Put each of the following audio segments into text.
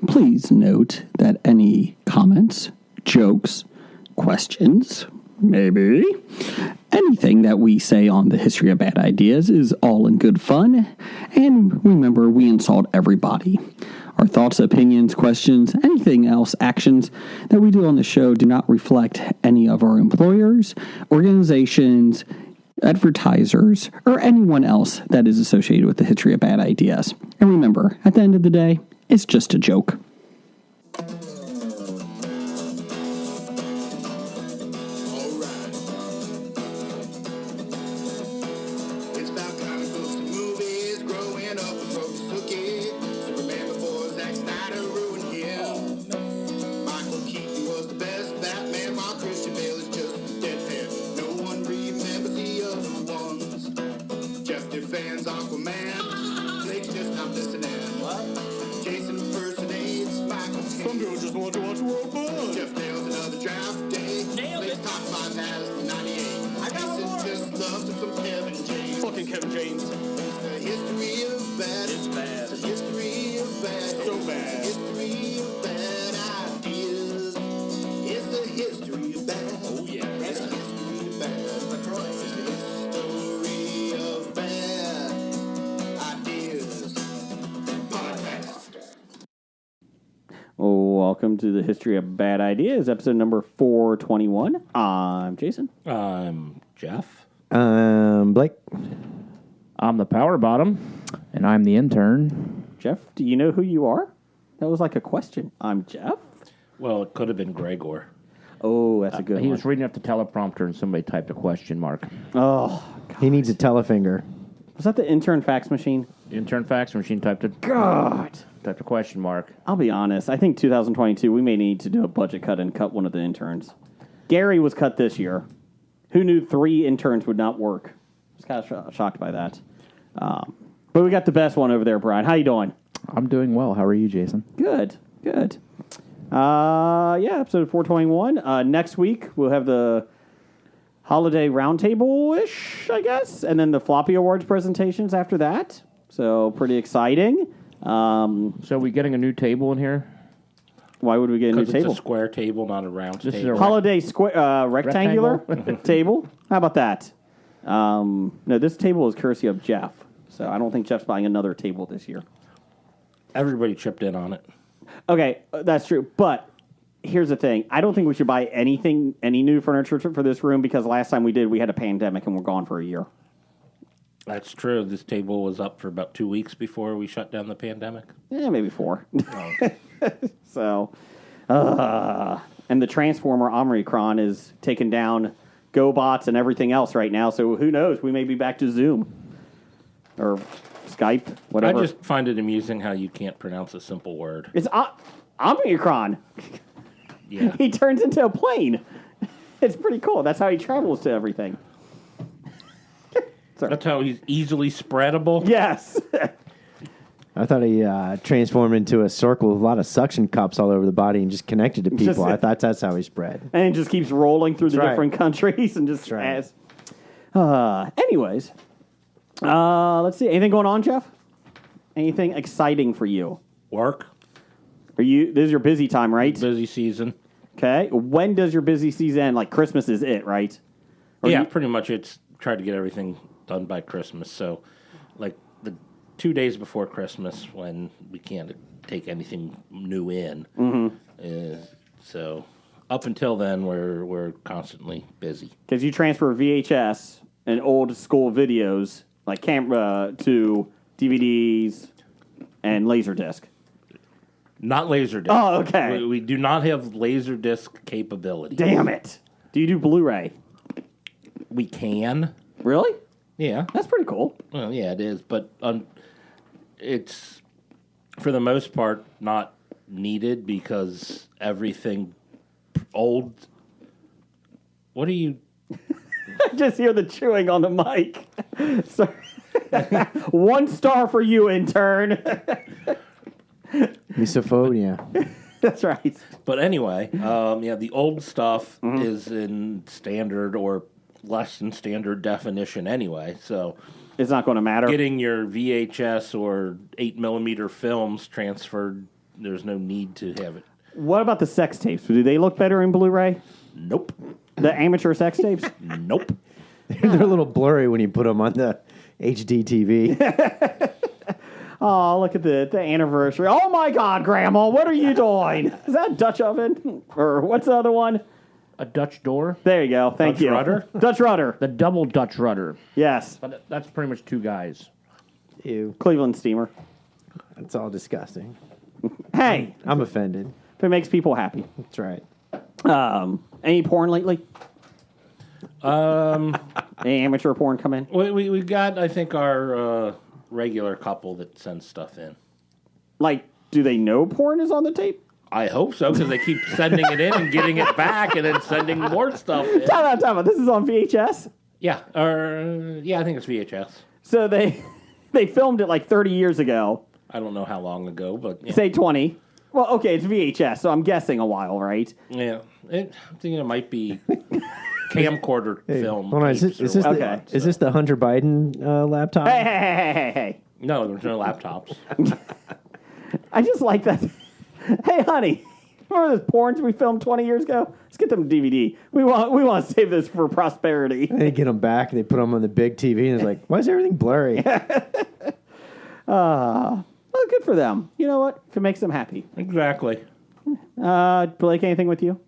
Please note that any comments, jokes, questions, maybe anything that we say on the history of bad ideas is all in good fun. And remember, we insult everybody. Our thoughts, opinions, questions, anything else, actions that we do on the show do not reflect any of our employers, organizations, advertisers, or anyone else that is associated with the history of bad ideas. And remember, at the end of the day, it's just a joke. Welcome to the History of Bad Ideas, episode number 421. I'm Jason. I'm Jeff. Blake. I'm the power bottom. And I'm the intern. Jeff, do you know who you are? That was like a question. I'm Jeff. Well, it could have been Gregor. Oh, that's a good one. He was reading up the teleprompter and somebody typed a question mark. Oh, God. He needs a telefinger. Was that the intern fax machine? The intern fax machine typed it. God. Typed a question mark. I'll be honest. I think 2022, we may need to do a budget cut and cut one of the interns. Gary was cut this year. Who knew 3 interns would not work? I was kind of shocked by that. But we got the best one over there, Brian. How you doing? I'm doing well. How are you, Jason? Good. Episode 421. Next week, we'll have the holiday roundtable-ish, I guess, and then the Floppy Awards presentations after that. So, pretty exciting. So we getting a new table in here? Why would we get a new Because table? it's a square table, not a round table. Holiday square, rectangular table? How about that? No, this table is courtesy of Jeff. So I don't think Jeff's buying another table this year. Everybody chipped in on it. Okay, that's true. But here's the thing. I don't think we should buy any new furniture for this room because last time we did, we had a pandemic and we're gone for a year. That's true. This table was up for about 2 weeks before we shut down the pandemic. Maybe 4. Oh. So, and the Transformer Omicron is taking down GoBots and everything else right now. So who knows? We may be back to Zoom or Skype, whatever. I just find it amusing how you can't pronounce a simple word. It's Omicron. Yeah. He turns into a plane. It's pretty cool. That's how he travels to everything. That's how he's easily spreadable? Yes. I thought he transformed into a circle with a lot of suction cups all over the body and just connected to people. I thought that's how he spread. And he just keeps rolling through the different countries and just right. Anyways, let's see. Anything going on, Jeff? Anything exciting for you? Work. This is your busy time, right? Busy season. Okay. When does your busy season end? Like Christmas is it, right? Or Pretty much it's tried to get everything done by Christmas. So, like the 2 days before Christmas when we can't take anything new in. Mm-hmm. So, up until then, we're constantly busy. Because you transfer VHS and old school videos, like camera, to DVDs and Laserdisc. Not Laserdisc. Oh, okay. We do not have Laserdisc capability. Damn it. Do you do Blu-ray? We can. Really? Yeah. That's pretty cool. Well, yeah, it is. But it's, for the most part, not needed because everything old... What are you... I just hear the chewing on the mic. Sorry. 1 star for you, intern. Misophonia. That's right. But anyway, the old stuff is in standard or less than standard definition anyway, so it's not going to matter. Getting your VHS or 8mm films transferred there's no need to have it. What about the sex tapes? Do they look better in Blu-ray? Nope. The amateur sex tapes? Nope. They're a little blurry when you put them on the HD TV. Oh, look at the anniversary. Oh, my God, Grandma, what are you doing? Is that a Dutch oven? Or what's the other one? A Dutch door. There you go. Thank Dutch you. rudder? Dutch rudder. The double Dutch rudder. Yes. But that's pretty much two guys. Ew. Cleveland steamer. That's all disgusting. Hey, I'm offended. if it makes people happy. That's right. Any porn lately? Um, Any amateur porn come in? we got, I think, our regular couple that sends stuff in. Like, do they know porn is on the tape? I hope so, because they keep sending it in and getting it back and then sending more stuff in. Time out. This is on VHS? Yeah, I think it's VHS. So they filmed it like 30 years ago. I don't know how long ago, but yeah. Say 20. Well, okay, it's VHS, so I'm guessing a while, right? Yeah, I'm thinking it might be camcorder film. Hold on, is this the Hunter Biden laptop? Hey. No, there's no laptops. I just like that. Hey, honey, remember those porns we filmed 20 years ago? Let's get them DVD. We want to save this for prosperity. They get them back and they put them on the big TV and it's like, why is everything blurry? Well, good for them. You know what? If it makes them happy. Exactly. Blake, anything with you?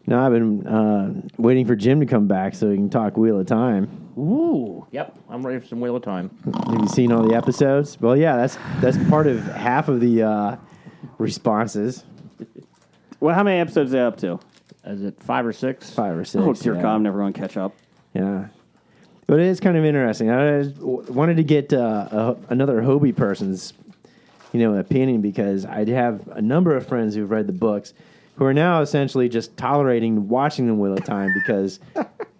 No, I've been waiting for Jim to come back so we can talk Wheel of Time. Ooh. Yep. I'm ready for some Wheel of Time. Have you seen all the episodes? Well, yeah, that's part of half of the responses. Well, how many episodes are they up to? Is it 5 or 6? 5 or 6. Oh, dear yeah. God, I'm never going to catch up. Yeah. But it is kind of interesting. I wanted to get another Hobie person's, opinion, because I have a number of friends who've read the books who are now essentially just tolerating watching the Wheel of Time because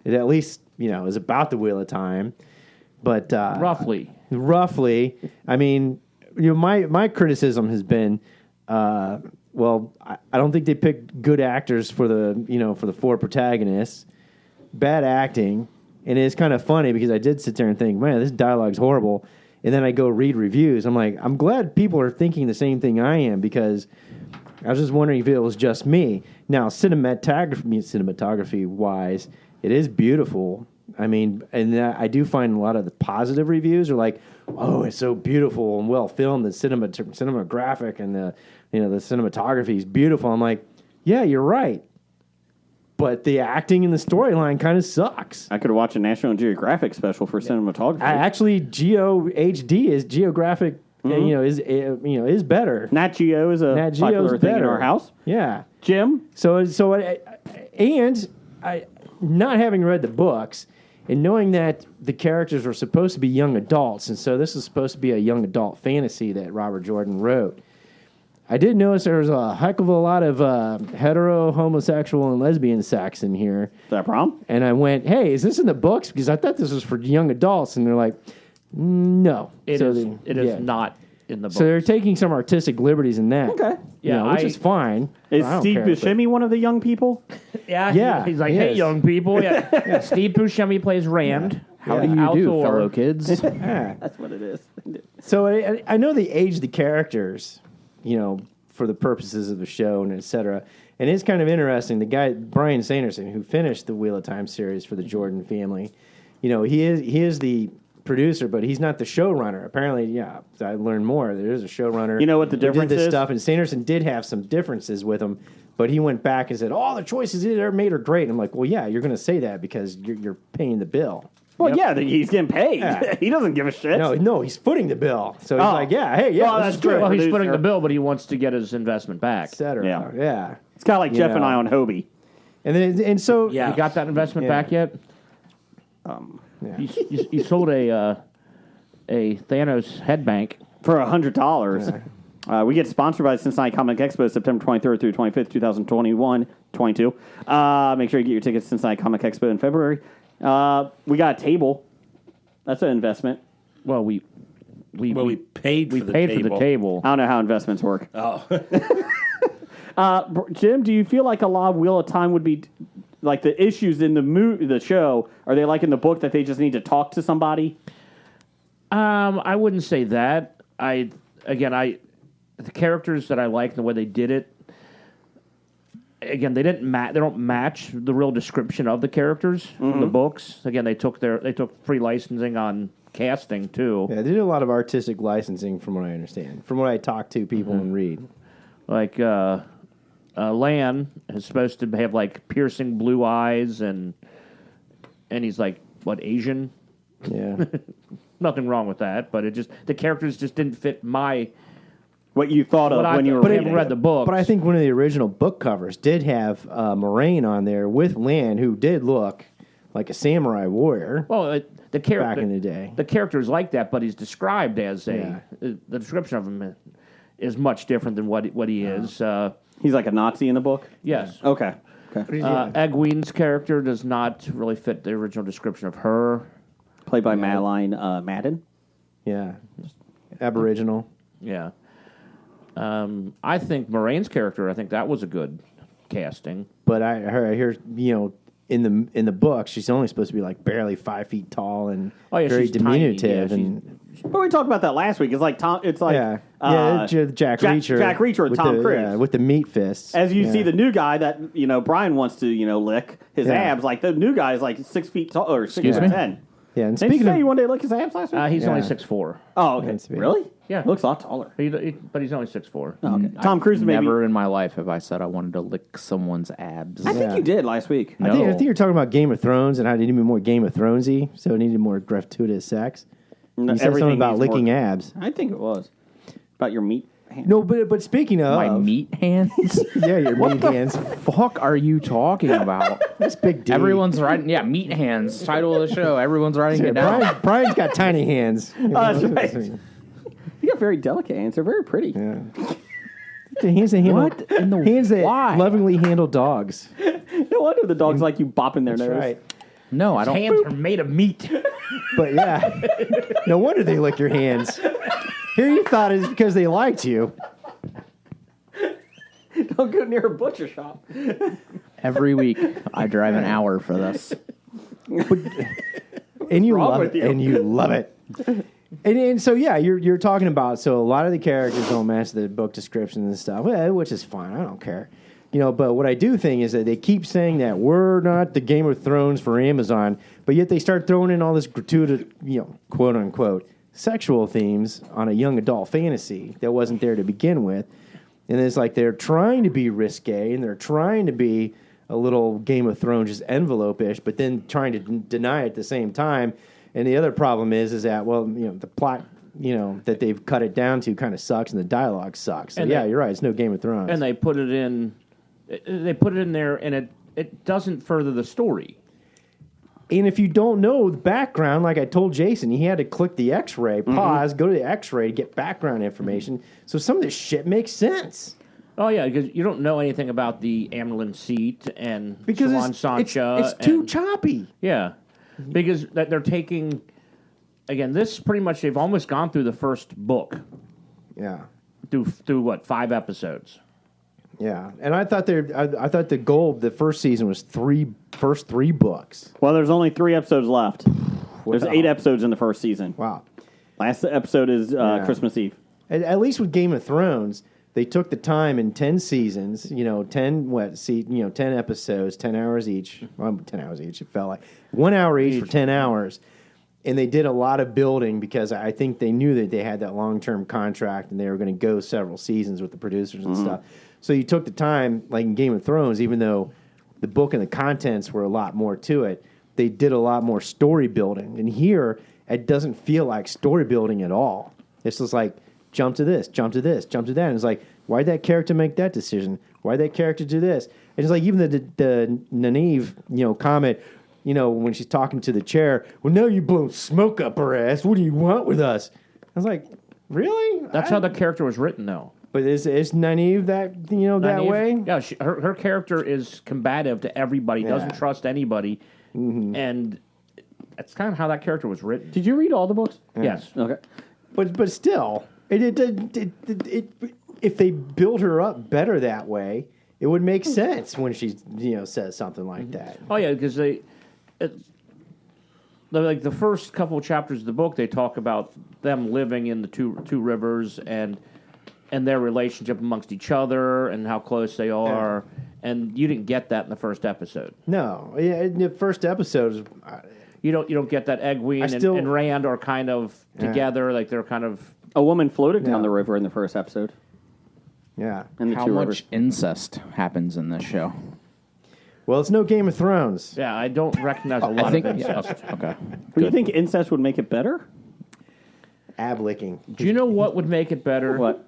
it at least, is about the Wheel of Time. But roughly, I mean, my criticism has been, I don't think they picked good actors for the 4 protagonists. Bad acting. And it's kind of funny because I did sit there and think, man, this dialogue's horrible. And then I go read reviews. I'm like, I'm glad people are thinking the same thing I am, because I was just wondering if it was just me. Now, cinematography-wise, it is beautiful. I mean, and I do find a lot of the positive reviews are like, oh, it's so beautiful and well filmed. The cinematographic and the cinematography is beautiful. I'm like, yeah, you're right. But the acting and the storyline kind of sucks. I could watch a National Geographic special for cinematography. Actually, Geographic, is better. Nat Geo is a popular thing in our house. Yeah, Jim. And not having read the books and knowing that the characters were supposed to be young adults, and so this is supposed to be a young adult fantasy that Robert Jordan wrote. I did notice there was a heck of a lot of hetero, homosexual, and lesbian sex in here. Is that a problem? And I went, hey, is this in the books? Because I thought this was for young adults. And they're like, no. It is not in the books. So they're taking some artistic liberties in that. Okay. Yeah, which is fine. Is Steve Buscemi one of the young people? Yeah. He's like, hey, young people. Yeah. Steve Buscemi plays Rand. How do you do, fellow kids? That's what it is. So I know they age the characters, for the purposes of the show and et cetera. And it's kind of interesting. The guy, Brian Sanderson, who finished the Wheel of Time series for the Jordan family, he is the producer, but he's not the showrunner. Apparently, I learned more. There is a showrunner. You know what the difference did this is? stuff, and Sanderson did have some differences with him, but he went back and said, the choices he ever made are great. And I'm like, well, yeah, you're going to say that because you're paying the bill. Well, yeah, he's getting paid. Yeah. He doesn't give a shit. No, he's footing the bill. So he's like, that's true. Well, he's footing the bill, but he wants to get his investment back. Et cetera. Yeah. It's kind of like Jeff and I on Hobie. And so... Yeah. You got that investment back yet? You sold a Thanos head bank. For $100. Yeah. We get sponsored by the Cincinnati Comic Expo September 23rd through 25th, 2021, 22. Make sure you get your tickets to Cincinnati Comic Expo in February. We got a table. That's an investment. Well, we paid for the table. I don't know how investments work. Oh. Jim, do you feel like a lot of Wheel of Time would be like the issues in the show? Are they like in the book that they just need to talk to somebody? I wouldn't say that. the characters that I liked, the way they did it. Again, they don't match the real description of the characters in the books. Again, they took free licensing on casting too. Yeah, they did a lot of artistic licensing, from what I understand, from what I talk to people and read. Like Lan is supposed to have like piercing blue eyes, and he's like Asian. Yeah. Nothing wrong with that, but the characters just didn't fit my. What you thought of when you were read the book. But I think one of the original book covers did have Moraine on there with Lan, who did look like a samurai warrior. Well, the character back in the day, the character is like that, but he's described as Yeah. The description of him is much different than what he is. He's like a Nazi in the book? Yes. Okay. Egwene's character does not really fit the original description of her. Played by Madeline Madden. yeah, Aboriginal. Yeah. I think Moraine's character, I think that was a good casting. But I hear in the book she's only supposed to be like barely 5 feet tall and very she's diminutive tiny. and. But we talked about that last week. It's like Jack Reacher. Jack Reacher with Tom Cruise. Yeah, with the meat fists. As you see the new guy that Brian wants to lick his abs. Like the new guy is like 6 feet tall or 6'10". Yeah, and Did you speaking say of you wanted to lick his abs last week? He's only Yeah. 6'4". Oh, okay. That's Really? Yeah. Looks a lot taller. But he's only 6'4". Oh, okay. Tom Cruise maybe. Never in my life have I said I wanted to lick someone's abs. I think you did last week. I think you're talking about Game of Thrones and how it needed more Game of Thronesy, so it needed more gratuitous sex. You said something about licking abs. I think it was about your meat. Hand. No, but speaking of My meat hands? yeah, your meat hands. Fuck are you talking about? That's big D. Everyone's writing, meat hands, title of the show. Everyone's writing it down. Brian's got tiny hands. That's right. You got very delicate hands. They're very pretty. Yeah. The hands that handle, What in the- hands that why? lovingly handle dogs. No wonder the dogs like you bopping their That's nose. right. No, I don't. Hands are made of meat. But yeah, no wonder they lick your hands. Here you thought it's because they liked you. Don't go near a butcher shop. Every week I drive an hour for this. And you wrong love with it. you? And you love it. And so yeah, you're talking about a lot of the characters don't match the book descriptions and stuff, which is fine. I don't care. But what I do think is that they keep saying that we're not the Game of Thrones for Amazon, but yet they start throwing in all this gratuitous, quote unquote, sexual themes on a young adult fantasy that wasn't there to begin with. And it's like they're trying to be risque and they're trying to be a little Game of Thrones just envelope-ish, but then trying to deny it at the same time. And the other problem is that, the plot, that they've cut it down to kind of sucks and the dialogue sucks. So And you're right. It's no Game of Thrones. And they put it in. They put it in there, and it doesn't further the story. And if you don't know the background, like I told Jason, he had to click the X-ray, pause, go to the X-ray to get background information. So some of this shit makes sense. Oh yeah, because you don't know anything about the Amlin seat and Because Salon Sancha. it's too and- choppy. Yeah, because that they're taking. Again, this pretty much they've almost gone through the first book. Yeah. Through what 5 episodes? Yeah, and I thought I thought the goal of the first season was first three books. Well, there's only 3 episodes left. There's Wow. 8 episodes in the first season. Wow. Last episode is Christmas Eve. At least with Game of Thrones, they took the time in 10 seasons, 10 episodes, 10 hours each. Well, 10 hours each, it felt like. 1 hour each for 10 hours. And they did a lot of building because I think they knew that they had that long-term contract and they were going to go several seasons with the producers and stuff. So you took the time, like in Game of Thrones, even though the book and the contents were a lot more to it, they did a lot more story building. And here, it doesn't feel like story building at all. It's just like, jump to this, jump to this, jump to that. And it's like, why'd that character make that decision? Why'd that character do this? And it's like even the Nynaeve, comment, when she's talking to the chair, well, now you blown smoke up her ass. What do you want with us? I was like, really? That's how the character was written, though. But is Nynaeve that, that Nynaeve- way? Yeah, her character is combative to everybody, doesn't trust anybody, and that's kind of how that character was written. Did you read all the books? Yes. Okay. But still, if they build her up better that way, it would make sense when she says something like that. Oh yeah, because like the first couple of chapters of the book, they talk about them living in the two rivers, and and their relationship amongst each other and how close they are. And you didn't get that in the first episode. No, in the first episode, You don't get that. Egwene and Rand are kind of together, like they're kind of. A woman floated down the river in the first episode. yeah. And the How two much rivers. incest happens in this show? Well, it's no Game of Thrones. Yeah, I don't recognize a lot think of incest. Okay. Do you think incest would make it better? Ab licking. Do you know what would make it better? What?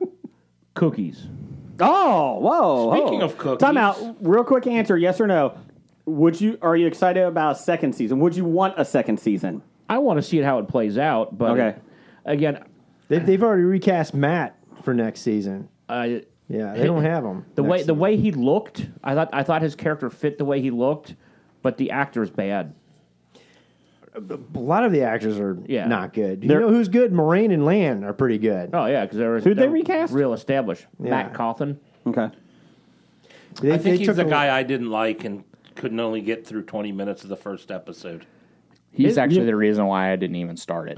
Cookies. Oh, whoa. Speaking of cookies. Time out. Real quick answer, yes or no. Are you excited about a second season? Would you want a second season? I want to see how it plays out, but Okay. again, They've already recast Matt for next season. uh, Yeah, they don't have him. the way he looked, I thought his character fit the way he looked, but the actor's bad. A lot of the actors are Yeah. not good. You know who's good? Moraine and Lan are pretty good. Oh yeah, because Who'd they recast? Real established. Yeah. Matt Cawthon. Okay. I think he's took the a- guy I didn't like and couldn't only get through 20 minutes of the first episode. He's actually the reason why I didn't even start it.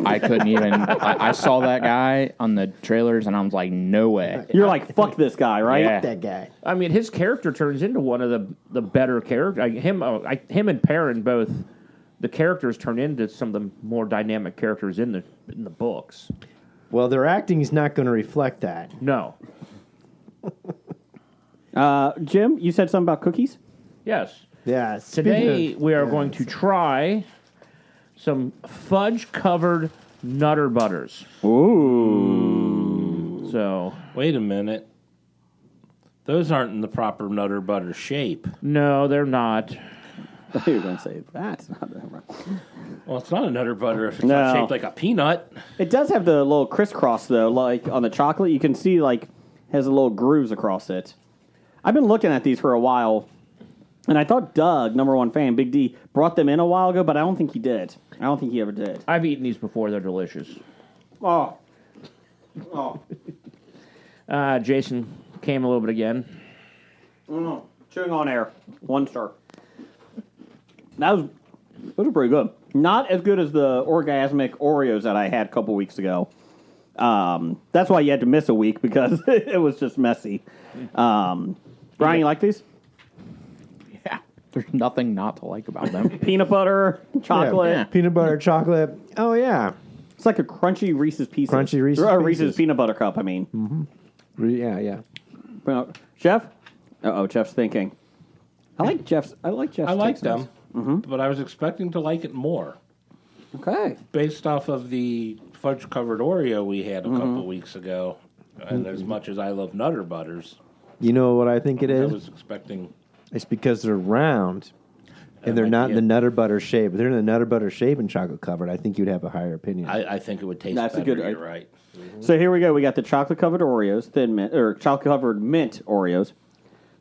I couldn't even. I saw that guy on the trailers, and I was like, no way. You're like, fuck this guy, right? Yeah. that guy. I mean, his character turns into one of the better characters. Him and Perrin both. The characters turn into some of the more dynamic characters in the books. Well, their acting is not going to reflect that. No. Jim, you said something about cookies? Yes. Yeah. Today we are going to try some fudge-covered Nutter Butters. Ooh. So, Wait a minute. Those aren't in the proper Nutter Butter shape. no, they're not. I thought you were going to say that's not Well, it's not a Nutter Butter if it's No. not shaped like a peanut. It does have the little crisscross, though. Like on the chocolate, you can see, like, has a little grooves across it. I've been looking at these for a while, and I thought Doug, number 1 fan, Big D, brought them in a while ago, but I don't think he did. I don't think he ever did. I've eaten these before. They're delicious. Oh. Jason came a little bit again. Chewing on air. 1 star. Those are pretty good. Not as good as the orgasmic Oreos that I had a couple weeks ago. That's why you had to miss a week, because it was just messy. Brian, you like these? Yeah. There's nothing not to like about them. Peanut butter, chocolate. Yeah. Peanut butter, chocolate. Oh, yeah. It's like a crunchy Reese's Pieces. Crunchy Reese's Or Pieces. Reese's peanut butter cup, I mean. Yeah, yeah. Jeff? Uh-oh, Jeff's thinking. I like Jeff's I like takes them, but I was expecting to like it more. Okay. Based off of the fudge-covered Oreo we had a couple weeks ago, and as much as I love Nutter Butters, You know what I think it I is? was expecting... It's because they're round and they're might not be in the it. Nutter Butter shape. If they're in the Nutter Butter shape and chocolate covered, I think you'd have a higher opinion. I think it would taste That's a better, good- you're right. So here we go. We got the chocolate-covered Oreos, thin mint, or chocolate-covered mint Oreos.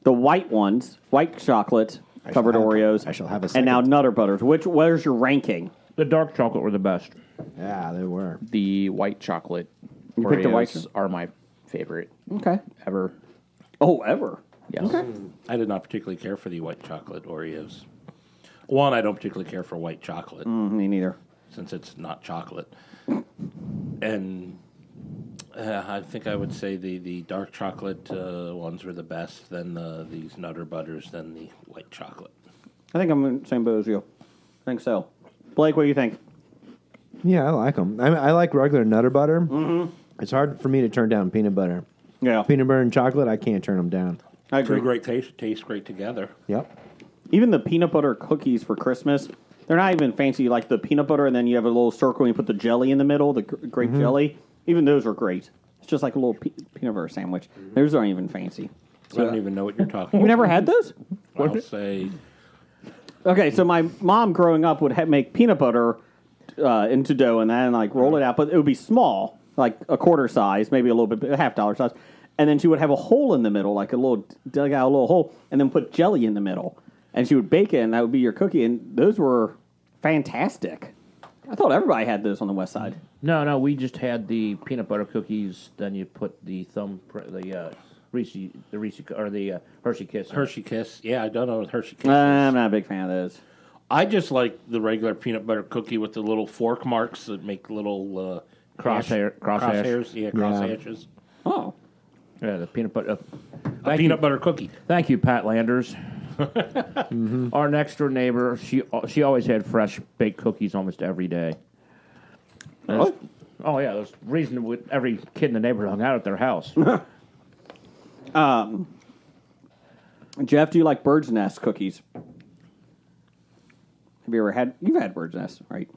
The white ones, white chocolate-covered Oreos. I shall have a And now second. Nutter Butters. Where's your ranking? The dark chocolate were the best. Yeah, they were. The white chocolate You picked the white Oreos are my favorite Okay. ever. Oh, ever? Yes. Okay. I did not particularly care for the white chocolate Oreos. One, I don't particularly care for white chocolate, Me neither. since it's not chocolate. And I think I would say the dark chocolate ones were the best, then these Nutter Butters, then the white chocolate. I think I'm in the same boat as you. I think so. Blake, what do you think? Yeah, I like them. I like regular Nutter Butter. Mm-hmm. It's hard for me to turn down peanut butter. Yeah. Peanut butter and chocolate, I can't turn them down. I Two agree. great taste great together. Yep. Even the peanut butter cookies for Christmas, they're not even fancy. Like the peanut butter, and then you have a little circle and you put the jelly in the middle, the grape jelly. Even those are great. It's just like a little peanut butter sandwich. Those aren't even fancy. I don't even know what you're talking You about. never had those? I'll say Okay, so my mom growing up would make peanut butter into dough and then like roll it out, but it would be small, like a quarter size, maybe a little bit, a $half size. And then she would have a hole in the middle, like a little, dug out a little hole, and then put jelly in the middle. And she would bake it, and that would be your cookie. And those were fantastic. I thought everybody had those on the west side. No, we just had the peanut butter cookies. Then you put the Reese or the Hershey Kiss. Hershey Kiss. Yeah, I don't know what Hershey Kiss is. I'm not a big fan of those. I just like the regular peanut butter cookie with the little fork marks that make little Crosshairs. crosshairs. Yeah, cross Yeah. hatches. Oh, Yeah, the peanut butter. A peanut butter cookie. Thank you, Pat Landers. Our next door neighbor, she always had fresh baked cookies almost every day. What? Oh yeah, there's reason every kid in the neighborhood hung out at their house. Jeff, do you like bird's nest cookies? Have you ever had? You've had bird's nest, right?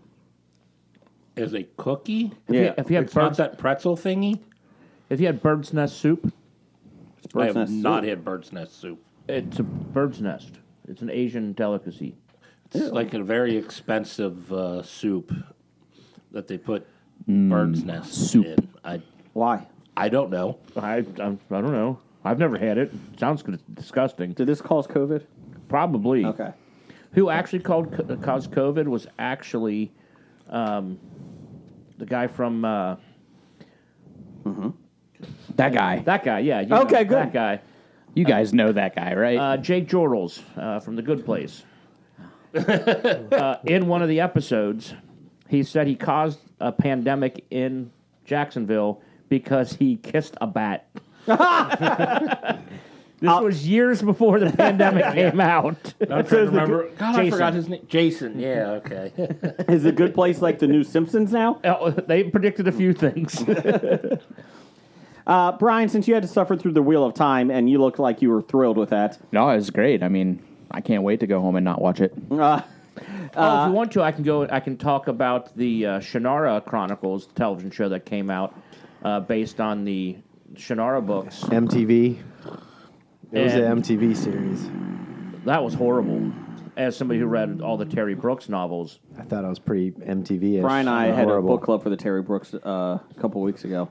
As a cookie? Yeah. If you had It's not bird's, that pretzel thingy? if you had bird's nest soup, It's I bird's have nest not soup. had bird's nest soup. it's a bird's nest. It's an Asian delicacy. It's like a very expensive soup that they put bird's nest soup. in. Why? I don't know. I don't know. I've never had it. Sounds disgusting. Did this cause COVID? Probably. Okay. Who actually caused COVID was actually the guy from That guy. that guy. Yeah. Okay, good. That guy. You guys know that guy, right? Jake Jortles from The Good Place. In one of the episodes, he said he caused a pandemic in Jacksonville because he kissed a bat. This was years before the pandemic came out. I'm trying to remember. God, I Jason. forgot his name. Jason. Yeah, okay. Is a good place like the new Simpsons now? They predicted a few things. Brian, since you had to suffer through the Wheel of Time and you looked like you were thrilled with that, No, it was great. I mean, I can't wait to go home and not watch it. If you want to, I can go. I can talk about the Shannara Chronicles television show that came out based on the Shannara books. MTV. It was And- an MTV series. That was horrible. As somebody who read all the Terry Brooks novels, I thought it was pretty MTV-ish. Brian and I had a Horrible. book club for the Terry Brooks a couple weeks ago.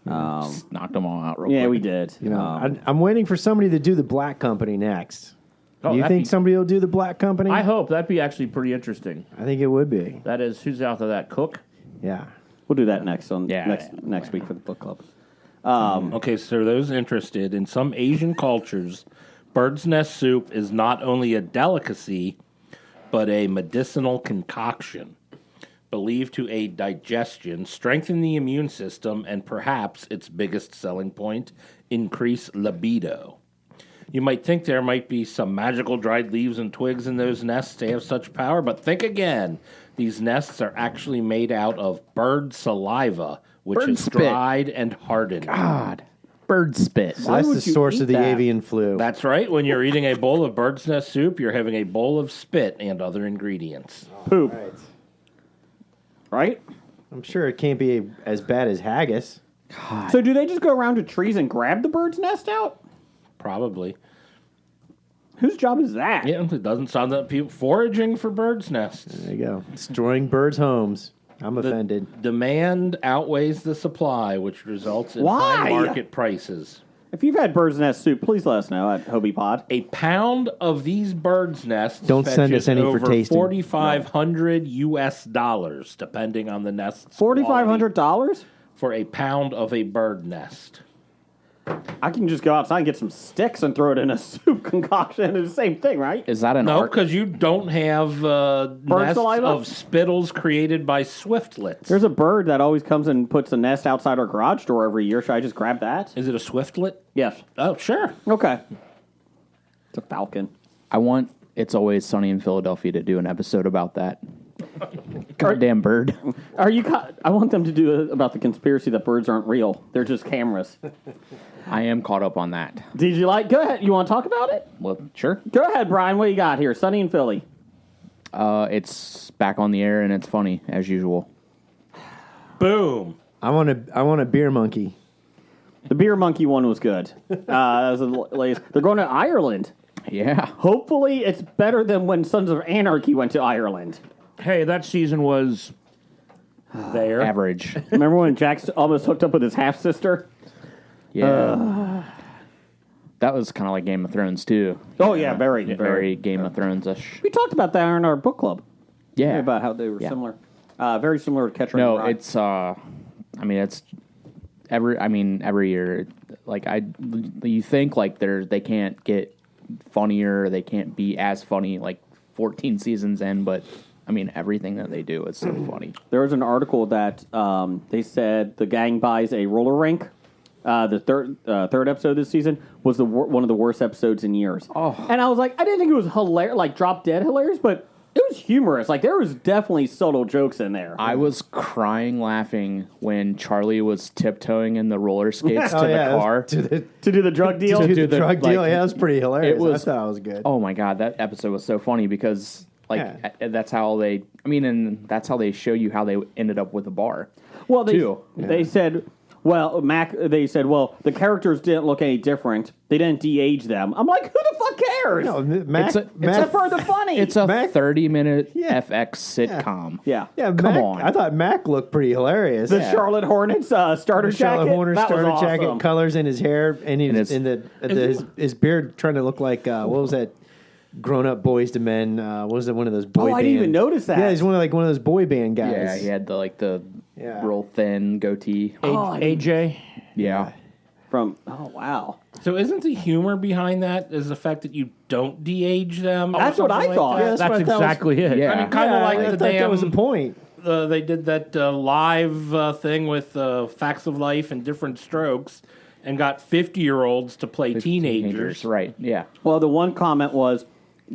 Knocked them all out real Yeah, quick. we did. You know, I'm waiting for somebody to do the Black Company next. Oh, you that'd think be- somebody will do the Black Company? I hope that'd be actually pretty interesting. I think it would be. That is, who's out there? That Cook? Yeah. We'll do that next Yeah. next week for the book club. Okay, so those interested, in some Asian cultures, bird's nest soup is not only a delicacy, but a medicinal concoction believed to aid digestion, strengthen the immune system, and perhaps its biggest selling point, increase libido. You might think there might be some magical dried leaves and twigs in those nests to have such power, but think again. These nests are actually made out of bird saliva, which Bird is spit. dried and hardened. God. Bird spit. So that's the would you source eat of the that? avian flu. That's right. When you're eating a bowl of bird's nest soup, you're having a bowl of spit and other ingredients. Poop, Right. right? I'm sure it can't be as bad as haggis. So do they just go around to trees and grab the bird's nest out? Probably. Whose job is that? Yeah, it doesn't sound that people foraging for bird's nests. There you go. Destroying birds' homes. I'm The offended. demand outweighs the supply, which results in Why? high market prices. If you've had bird's nest soup, please let us know at Hobie Pod. A pound of these bird's nests Don't send us fetches any for over tasting. $4,500 US, depending on the nest's $4,500? quality, for a pound of a bird nest. I can just go outside and get some sticks and throw it in a soup concoction. It's the same thing, right? Is that an No, art? because you don't have nests saliva? of spittles created by swiftlets. There's a bird that always comes and puts a nest outside our garage door every year. Should I just grab that? Is it a swiftlet? Yes. Oh, sure. Okay. It's a falcon. I want It's Always Sunny in Philadelphia to do an episode about that. Goddamn bird. Are you? I want them to do it about the conspiracy that birds aren't real. They're just cameras. I am caught up on that. Did you like? Go ahead. You want to talk about it? Well, sure. Go ahead, Brian. What you got here? Sunny in Philly. It's back on the air and it's funny as usual. Boom. I want a beer monkey. The beer monkey one was good. That was the latest. They're going to Ireland. Yeah. Hopefully, it's better than when Sons of Anarchy went to Ireland. Hey, that season was There. Average. Remember when Jack almost hooked up with his half sister? Yeah. That was kind of like Game of Thrones too. Oh yeah, very, Very Game of Thrones-ish. We talked about that in our book club. Yeah. About how they were Yeah. similar. Very similar to Catcher in No, the Rye. it's it's every year. Like you think like they can't get funnier, they can't be as funny like 14 seasons in, but I mean everything that they do is so funny. There was an article that they said the gang buys a roller rink the third episode this season, was one of the worst episodes in years. Oh. And I was like, I didn't think it was hilarious, like drop dead hilarious, but it was humorous. Like, there was definitely subtle jokes in there. I was crying laughing when Charlie was tiptoeing in the roller skates to the car. To do the drug deal? To do the drug deal, yeah, that was pretty hilarious. I thought it was good. Oh, my God, that episode was so funny because, that's how they... I mean, and that's how they show you how they ended up with the bar. Well, they said... Well, they said, the characters didn't look any different. They didn't de-age them. I'm like, who the fuck cares? No, it's for the funny. It's a 30-minute FX sitcom. Yeah. Come on. I thought Mac looked pretty hilarious. The Charlotte Hornets starter jacket. Charlotte Hornets starter was awesome. jacket, colors in his hair, and his beard trying to look like, what was that? Grown-up Boys to Men. What was it? One of those boy band. I didn't even notice that. Yeah, he's one of those boy band guys. Yeah, he had the real thin goatee. AJ. Yeah. Wow. So isn't the humor behind that is the fact that you don't de-age them? That's what I thought. Yeah, That's exactly it. Yeah. I mean, kind of like I the thought damn... that was the point. They did that live thing with Facts of Life and Different Strokes and got 50-year-olds to play teenagers. Right, yeah. Well, the one comment was,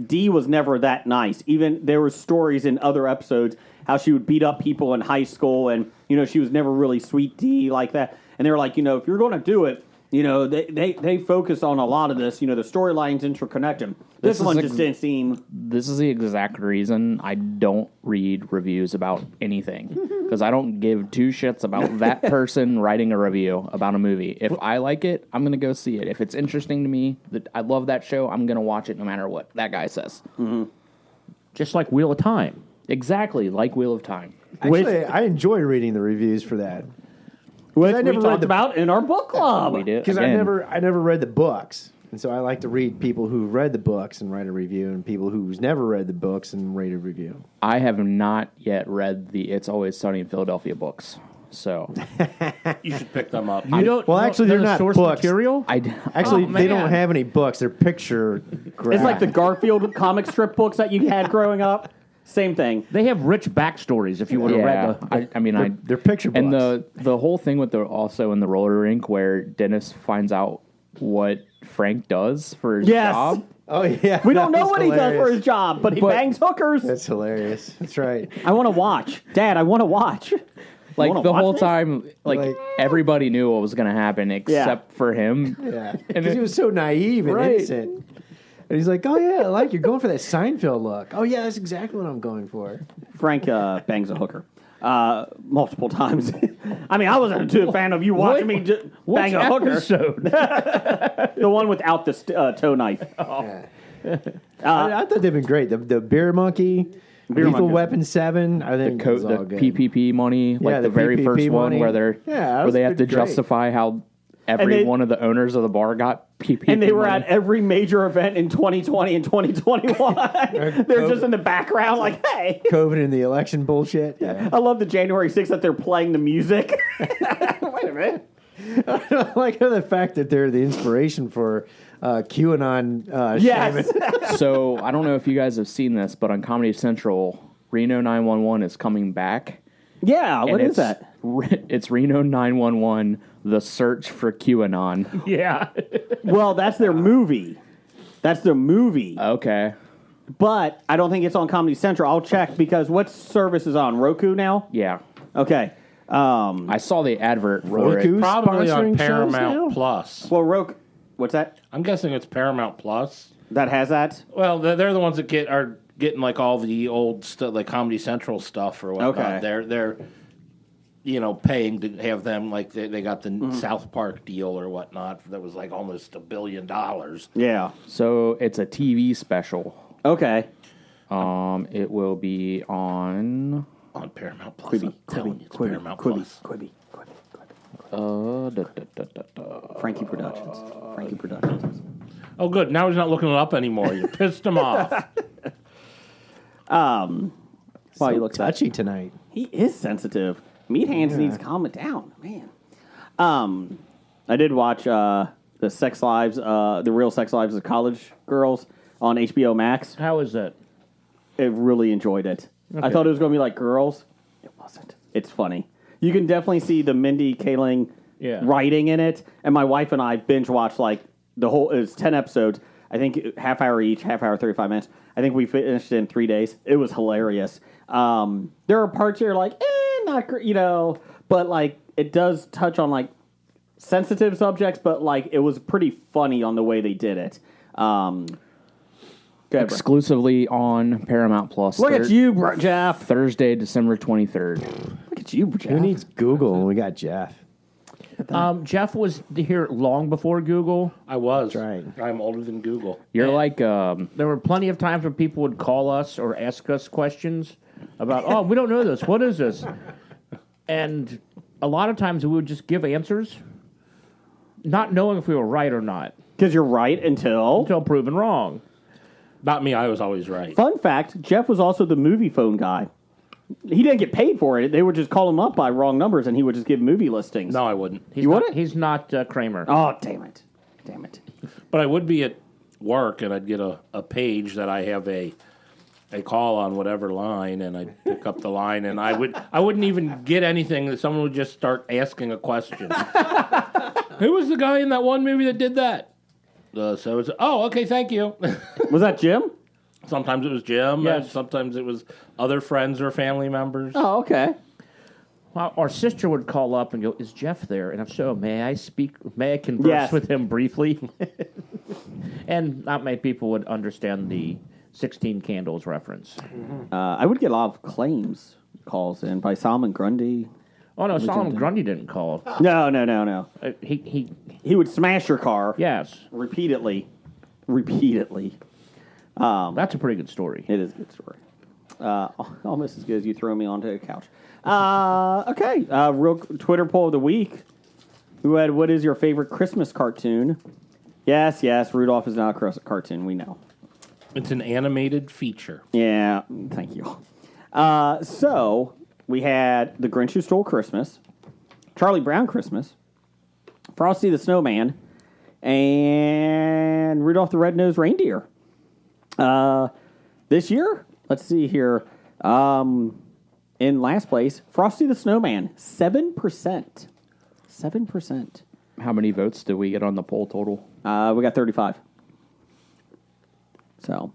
Dee was never that nice. Even there were stories in other episodes how she would beat up people in high school, and she was never really sweet Dee like that. And they were like, if you're going to do it, they focus on a lot of this. The storylines interconnect them. This one just didn't seem. This is the exact reason I don't read reviews about anything because I don't give two shits about that person writing a review about a movie. If I like it, I'm going to go see it. If it's interesting to me, that I love that show, I'm going to watch it no matter what that guy says. Mm-hmm. Just like Wheel of Time. Exactly, like Wheel of Time. Actually, I enjoy reading the reviews for that. Which I never talked about in our book club. We did Because I never read the books, and so I like to read people who read the books and write a review, and people who's never read the books and write a review. I have not yet read the It's Always Sunny in Philadelphia books, so You should pick them up. You don't. Well, actually, know they're the not source books. material. Actually, they don't man. have any books. They're picture. It's like the Garfield comic strip books that you had growing up. Same thing. They have rich backstories. If you would have read the. They're picture books. And the whole thing with also in the roller rink where Dennis finds out what Frank does for his job. Oh yeah, we don't know what he does for his job, but he bangs hookers. That's hilarious. That's right. I want to watch, Dad. I want to watch. Like the whole time, like everybody knew what was going to happen except for him. Yeah, because he was so naive and innocent. And he's like, "Oh yeah, you're going for that Seinfeld look. Oh yeah, that's exactly what I'm going for." Frank bangs a hooker multiple times. I mean, I wasn't too a fan of you watching me bang a hooker. The one without the toe knife. I thought they've been great. The Beer Monkey, Lethal Weapon 7. I think the PPP money, like the very PPP first one money. where they have to justify how every one of the owners of the bar got PPP and they were money. at every major event in 2020 and 2021. They're just in the background like, hey. COVID and the election bullshit. Yeah. I love the January 6th that they're playing the music. Wait a minute. I like the fact that they're the inspiration for QAnon Yes. So, I don't know if you guys have seen this, but on Comedy Central, Reno 911 is coming back. Yeah, what is that? It's Reno 911, The Search for QAnon. Yeah. Well, that's their movie. That's their movie. Okay. But I don't think it's on Comedy Central. I'll check because what service is on? Roku now? Yeah. Okay. I saw the advert for it. Probably on sponsoring shows now? Paramount Plus. Well, Roku... What's that? I'm guessing it's Paramount Plus. That has that? Well, they're the ones that are getting like all the old stuff, like Comedy Central stuff or whatnot. Okay. They're paying to have them, like they got the South Park deal or whatnot that was like almost $1 billion. Yeah. So it's a TV special. Okay. It will be on Paramount Plus. I'm telling you, it's Paramount Plus. Quibi. Frankie Productions. Oh, good. Now he's not looking it up anymore. You pissed him off. Wow, you look touchy tonight. He is sensitive. Meat Hands needs to calm it down, man. I did watch the Sex Lives, the Real Sex Lives of College Girls on HBO Max. How is that? I really enjoyed it. I thought it was going to be like Girls. It wasn't. It's funny. You can definitely see the Mindy Kaling writing in it. And my wife and I binge watched like the whole. It was 10 episodes. I think half hour each, half hour 35 minutes. I think we finished it in 3 days. It was hilarious. There are parts here like not great, but like it does touch on like sensitive subjects, but like it was pretty funny on the way they did it. Go ahead, bro. Exclusively on Paramount Plus. Look at you, Jeff. Thursday, December 23rd. Look at you, Jeff. Who needs Google when we got Jeff? Jeff was here long before Google. I was. That's right. I'm older than Google. You're like, There were plenty of times when people would call us or ask us questions about, oh, we don't know this. What is this? And a lot of times we would just give answers, not knowing if we were right or not, Because you're right until proven wrong. Not me. I was always right. Fun fact, Jeff was also the movie phone guy. He didn't get paid for it. They would just call him up by wrong numbers, and he would just give movie listings. No, I wouldn't. He's You not, wouldn't? He's not Kramer. Oh, damn it. Damn it. But I would be at work, and I'd get a page that I have a call on whatever line, and I'd pick up the line, and I wouldn't even get anything. That someone would just start asking a question. Who was the guy in that one movie that did that? So it's okay, thank you. Was that Jim? Sometimes it was Jim. Yes. And sometimes it was other friends or family members. Oh, okay. Well, our sister would call up and go, "Is Jeff there?" And if so, may I converse Yes. with him briefly? And not many people would understand the 16 Candles reference. I would get a lot of claims calls in by Solomon Grundy. Oh no, Solomon Grundy didn't call. No. He He would smash your car yes, repeatedly. that's a pretty good story. It is a good story. Almost as good as you throw me onto a couch. Okay. Real Twitter poll of the week. What is your favorite Christmas cartoon? Yes. Rudolph is not a cartoon. We know. It's an animated feature. Yeah. Thank you. So we had The Grinch Who Stole Christmas, Charlie Brown Christmas, Frosty the Snowman, and Rudolph the Red-Nosed Reindeer. This year, let's see here. In last place, Frosty the Snowman, 7%. 7%. how many votes did we get on the poll total? We got 35. So,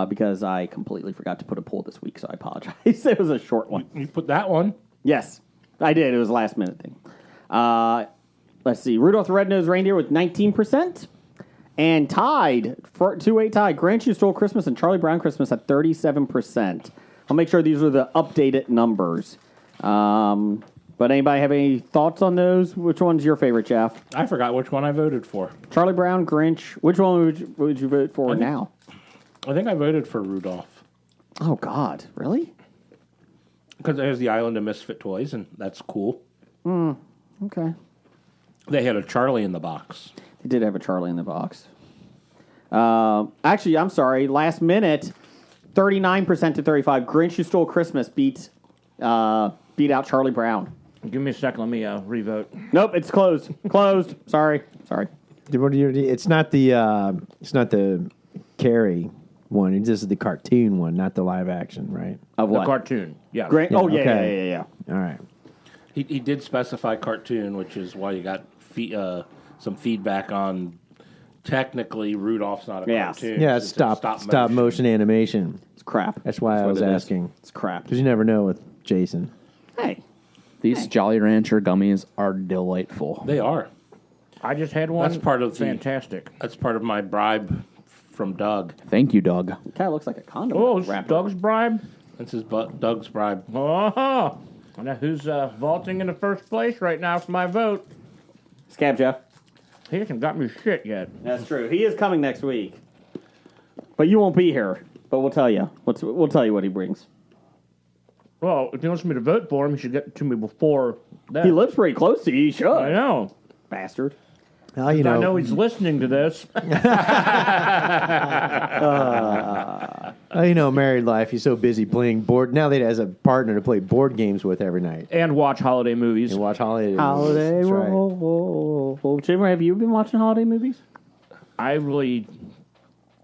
because I completely forgot to put a poll this week, so I apologize. It was a short one. You put that one. Yes, I did. It was a last minute thing. Let's see. Rudolph the Red-Nosed Reindeer with 19%. And tied, 2-8 tie, Grinch Who Stole Christmas and Charlie Brown Christmas at 37%. I'll make sure these are the updated numbers. But anybody have any thoughts on those? Which one's your favorite, Jeff? I forgot which one I voted for. Charlie Brown, Grinch. Which one would you vote for now? I think I voted for Rudolph. Oh, God. Really? Because there's the Island of Misfit Toys, and that's cool. Okay. They had a Charlie in the box. They did have a Charlie in the box. Actually, I'm sorry. Last minute, 39% to 35. Grinch Who Stole Christmas beat out Charlie Brown. Give me a second. Let me revote. Nope, it's closed. Closed. Sorry. It's not the Carrie one. It's just the cartoon one, not the live action, right? Of The what? cartoon. Yeah. Great. Yeah, Oh, yeah, okay. yeah. All right. He did specify cartoon, which is why you got some feedback on technically Rudolph's not a Yeah. cartoon. Yeah, it's stop motion animation. It's crap. That's why I what was it is. asking. It's crap. Because you never know with Jason. Hey. These Jolly Rancher gummies are delightful. They are. I just had one. That's part of the- fantastic. That's part of my bribe from Doug. Thank you, Doug. It kind of looks like a condom. Oh, it's wrapped Doug's bribe. This is Doug's bribe. Oh, now who's vaulting in the first place right now for my vote? Scab Jeff. He hasn't got me shit yet. That's true. He is coming next week. But you won't be here. But we'll tell you. We'll tell you what he brings. Well, if he wants me to vote for him, he should get to me before that. He lives pretty close to you. He should. I know. Bastard. Well, you I know know, he's listening to this. married life. He's so busy playing board. Now that he has a partner to play board games with every night. And watch holiday movies. And watch holiday. Holiday movies. That's right. roll. Jim, have you been watching holiday movies? I really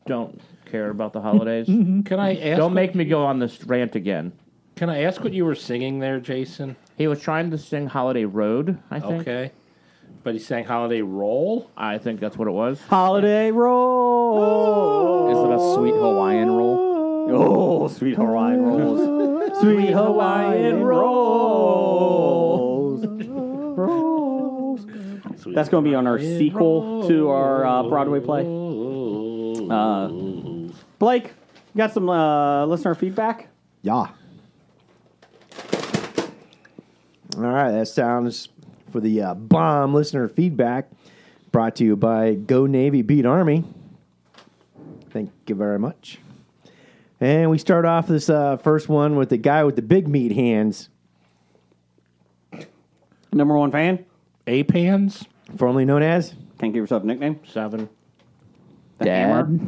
don't care about the holidays. Can I ask? Don't make me go on this rant again. Can I ask what you were singing there, Jason? He was trying to sing Holiday Road, I think. Okay. But he sang Holiday Roll. I think that's what it was. Holiday roll. Is it a sweet Hawaiian roll? Oh, sweet Hawaiian rolls. Sweet Hawaiian rolls. Rolls. That's going to be on our sequel to our Broadway play. Blake, you got some listener feedback? Yeah. All right, that sounds for the bomb listener feedback brought to you by Go Navy Beat Army. Thank you very much. And we start off this first one with the guy with the big meat hands. Number one fan? A-Pans? Formerly known as? Can't give yourself a nickname? 7. The Dad.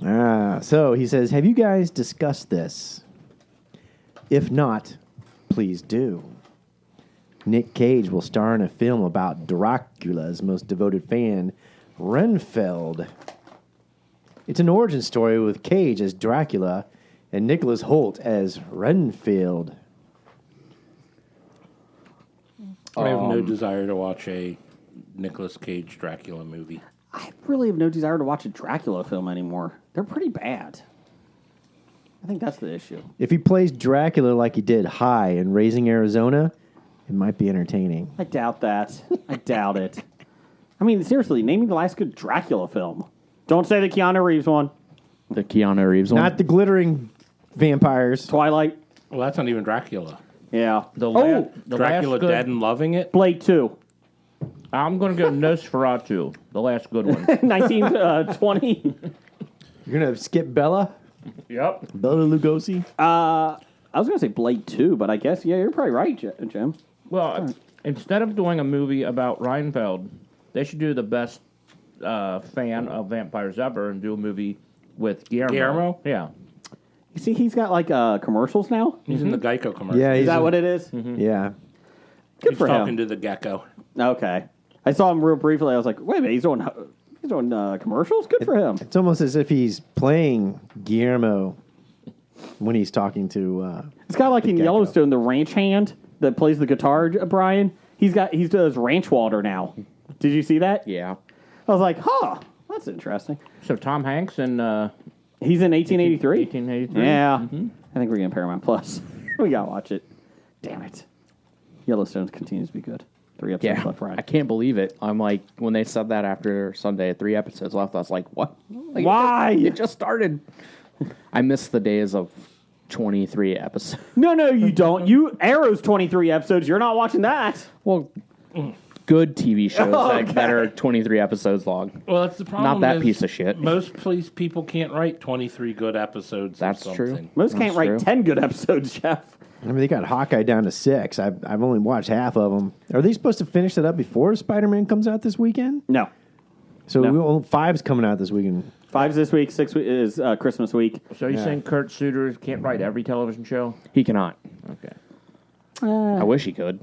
Hammer? So he says, have you guys discussed this? If not, please do. Nick Cage will star in a film about Dracula's most devoted fan, Renfield. It's an origin story with Cage as Dracula and Nicholas Hoult as Renfield. I have no desire to watch a Nicolas Cage Dracula movie. I really have no desire to watch a Dracula film anymore. They're pretty bad. I think that's the issue. If he plays Dracula like he did High in Raising Arizona, it might be entertaining. I doubt that. I doubt it. I mean, seriously, name me the last good Dracula film. Don't say the Keanu Reeves one. The Keanu Reeves one. Not the glittering vampires. Twilight. Well, that's not even Dracula. Yeah. The Dracula last good, Dead and Loving It? Blade 2. I'm going to go Nosferatu, the last good one. 1920. You're going to skip Bella? Yep. Bella Lugosi? I was going to say Blade 2, but I guess, yeah, you're probably right, Jim. Well, instead of doing a movie about Reinfeld, they should do the best fan of vampires ever and do a movie with Guillermo. Guillermo? Yeah. You see, he's got, like, commercials now? He's in the Geico commercial. Yeah, Is that what it is? Yeah. Good He's for talking him. to the gecko. Okay. I saw him real briefly. I was like, wait a minute, he's doing commercials? Good for him. It's almost as if he's playing Guillermo when he's talking to... It's kind of like in gecko. Yellowstone, the ranch hand that plays the guitar, Brian. He does ranch water now. Did you see that? Yeah. I was like, huh, that's interesting. So Tom Hanks and He's in 1883? 1883. Yeah. I think we're getting Paramount Plus. We got to watch it. Damn it. Yellowstone continues to be good. 3 episodes Yeah. left, Brian. I can't believe it. I'm like, when they said that after Sunday, 3 episodes left, I was like, what? Like, Why? It just started. I miss the days of 23 episodes. No, you don't. Arrow's 23 episodes. You're not watching that. Well, good TV shows that are 23 episodes long. Well, that's the problem. Not that is piece of shit. Most people can't write 23 good episodes. That's of true. something. Most can't That's write true. 10 good episodes, Jeff. I mean, they got Hawkeye down to 6. I've only watched half of them. Are they supposed to finish that up before Spider-Man comes out this weekend? No. So No. 5's coming out this weekend. 5's this week. 6 is Christmas week. So you're saying Kurt Sutter can't write every television show? He cannot. Okay. I wish he could.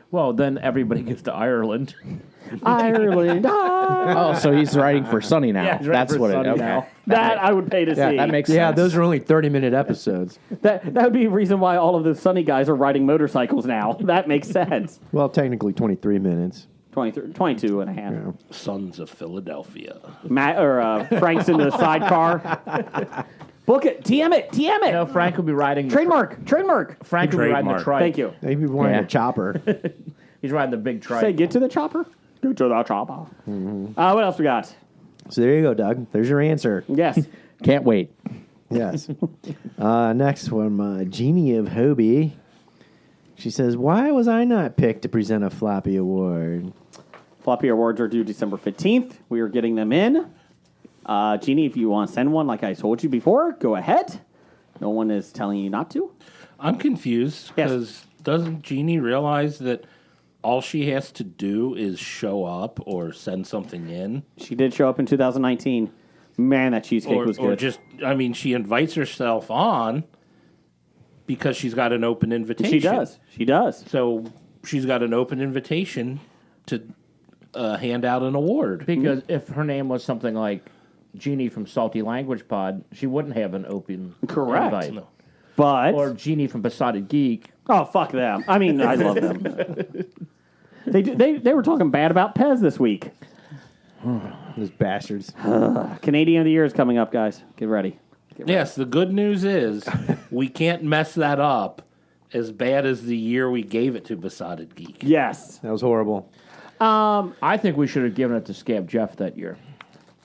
Well, then everybody goes to Ireland. Ireland. Oh, so he's writing for Sunny now. Yeah, he's writing That's for what it Sunny is. now. That I would pay to see. That makes Yeah, sense. those are only 30-minute episodes. That would be a reason why all of the Sunny guys are riding motorcycles now. That makes sense. Well, technically 23 minutes. 22 and a half. Yeah. Sons of Philadelphia. Matt or Frank's in the sidecar. Book it. TM it. TM it. No, Frank will be riding. Trademark. Frank will be riding the Trademark. trike. Thank you. Maybe wanting Yeah. a chopper. He's riding the big trike. Say, get to the chopper. Get to the chopper. What else we got? So there you go, Doug. There's your answer. Yes. Can't wait. Yes. Next one, Jeannie of Hobie. She says, why was I not picked to present a Floppy Award? Floppy awards are due December 15th. We are getting them in. Jeannie, if you want to send one like I told you before, go ahead. No one is telling you not to. I'm confused because doesn't Jeannie realize that all she has to do is show up or send something in? She did show up in 2019. Man, that cheesecake was good. She invites herself on because she's got an open invitation. She does. So she's got an open invitation to hand out an award. Because if her name was something like Jeannie from Salty Language Pod, she wouldn't have an open Correct. invite. No. But Or Jeannie from Besotted Geek. oh, fuck them. I mean, I love them. They were talking bad about Pez this week. Those bastards. Canadian of the Year is coming up, guys. Get ready. Yes, the good news is we can't mess that up as bad as the year we gave it to Besotted Geek. Yes. That was horrible. I think we should have given it to Scab Jeff that year.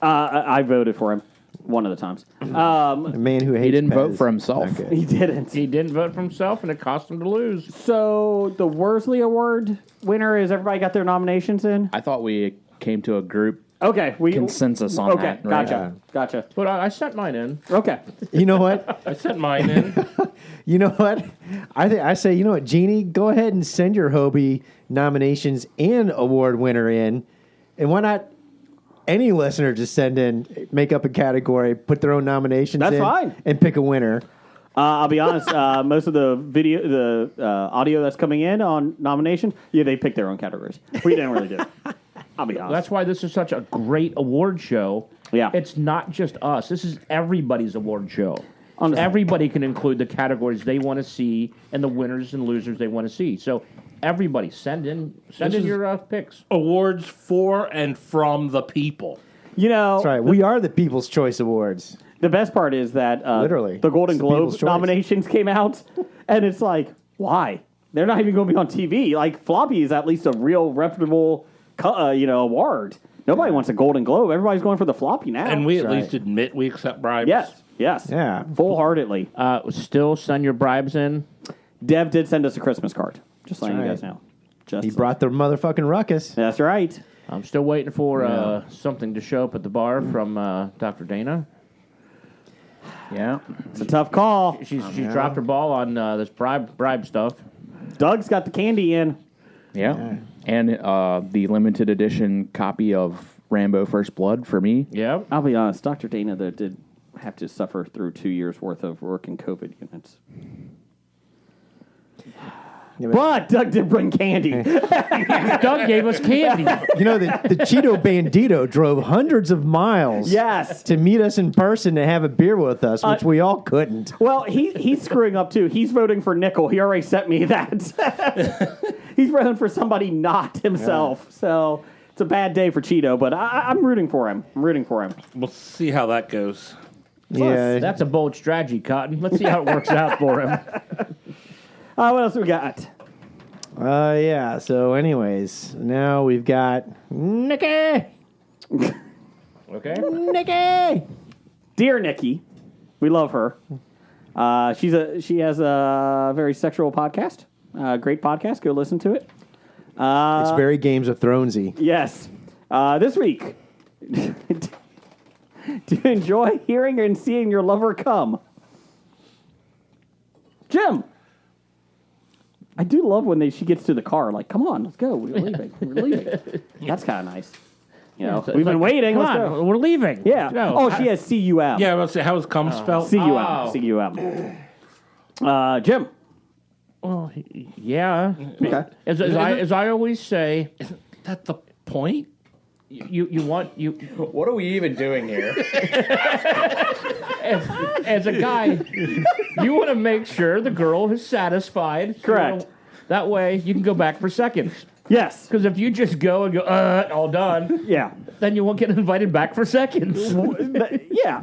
I voted for him one of the times. A man who hates He didn't Pez. vote for himself. Okay. He didn't. He didn't vote for himself, and it cost him to lose. So the Worsley Award winner is everybody got their nominations in? I thought we came to a group Okay. consensus on that. Right? Gotcha. But I sent mine in. Okay. You know what? I sent mine in. You know what? I say, you know what, Jeannie, go ahead and send your Hobie nominations and award winner in. And why not any listener just send in, make up a category, put their own nominations That's in, fine. and pick a winner. I'll be honest. Most of the audio that's coming in on nomination, they pick their own categories. We didn't really do it. I'll be honest. That's why this is such a great award show. Yeah. It's not just us. This is everybody's award show. Understand. Everybody can include the categories they want to see and the winners and losers they want to see. So everybody send in your picks. Awards for and from the people. That's right. We are the People's Choice Awards. The best part is that Literally. the Golden It's the Globe People's Choice. nominations came out, and it's like, why? They're not even going to be on TV. Like, Floppy is at least a real reputable, award. Nobody wants a Golden Globe. Everybody's going for the Floppy now. And we at That's right. least admit we accept bribes. Yes. Yeah. Full-heartedly. Still send your bribes in. Dev did send us a Christmas card. Just letting you right. guys know. He brought the motherfucking ruckus. That's right. I'm still waiting for something to show up at the bar from Dr. Dana. Yeah. It's a tough call. She dropped her ball on this bribe stuff. Doug's got the candy in. Yeah. And the limited edition copy of Rambo First Blood for me. Yep. I'll be honest. Dr. Dana did have to suffer through 2 years' worth of work in COVID units. But Doug did bring candy. Doug gave us candy. You know, the Cheeto Bandito drove hundreds of miles Yes. to meet us in person to have a beer with us, which we all couldn't. Well, he's screwing up, too. He's voting for Nickel. He already sent me that. He's voting for somebody not himself. Yeah. So it's a bad day for Cheeto, but I'm rooting for him. We'll see how that goes. Yeah. That's a bold strategy, Cotton. Let's see how it works out for him. What else we got? Yeah. So, anyways, now we've got Nikki. Okay. Nikki. Dear Nikki, we love her. She has a very sexual podcast. Great podcast. Go listen to it. It's very Games of Thronesy. Yes. This week, do you enjoy hearing and seeing your lover come? Jim. I do love when she gets to the car. Like, come on, let's go. We're leaving. That's kind of nice. We've been waiting. Come Let's on, go. we're leaving. Yeah. Let's go. Oh, she has C-U-M. Yeah, I was about to say, how is cum spelled? C-U-M. C-U-M. Jim. Well, yeah. Okay. As I always say, Isn't that the point? you want. What are we even doing here? As a guy, you want to make sure the girl is satisfied. Correct. That way, you can go back for seconds. Yes. Because if you just go and go, all done, Yeah. then you won't get invited back for seconds. Yeah.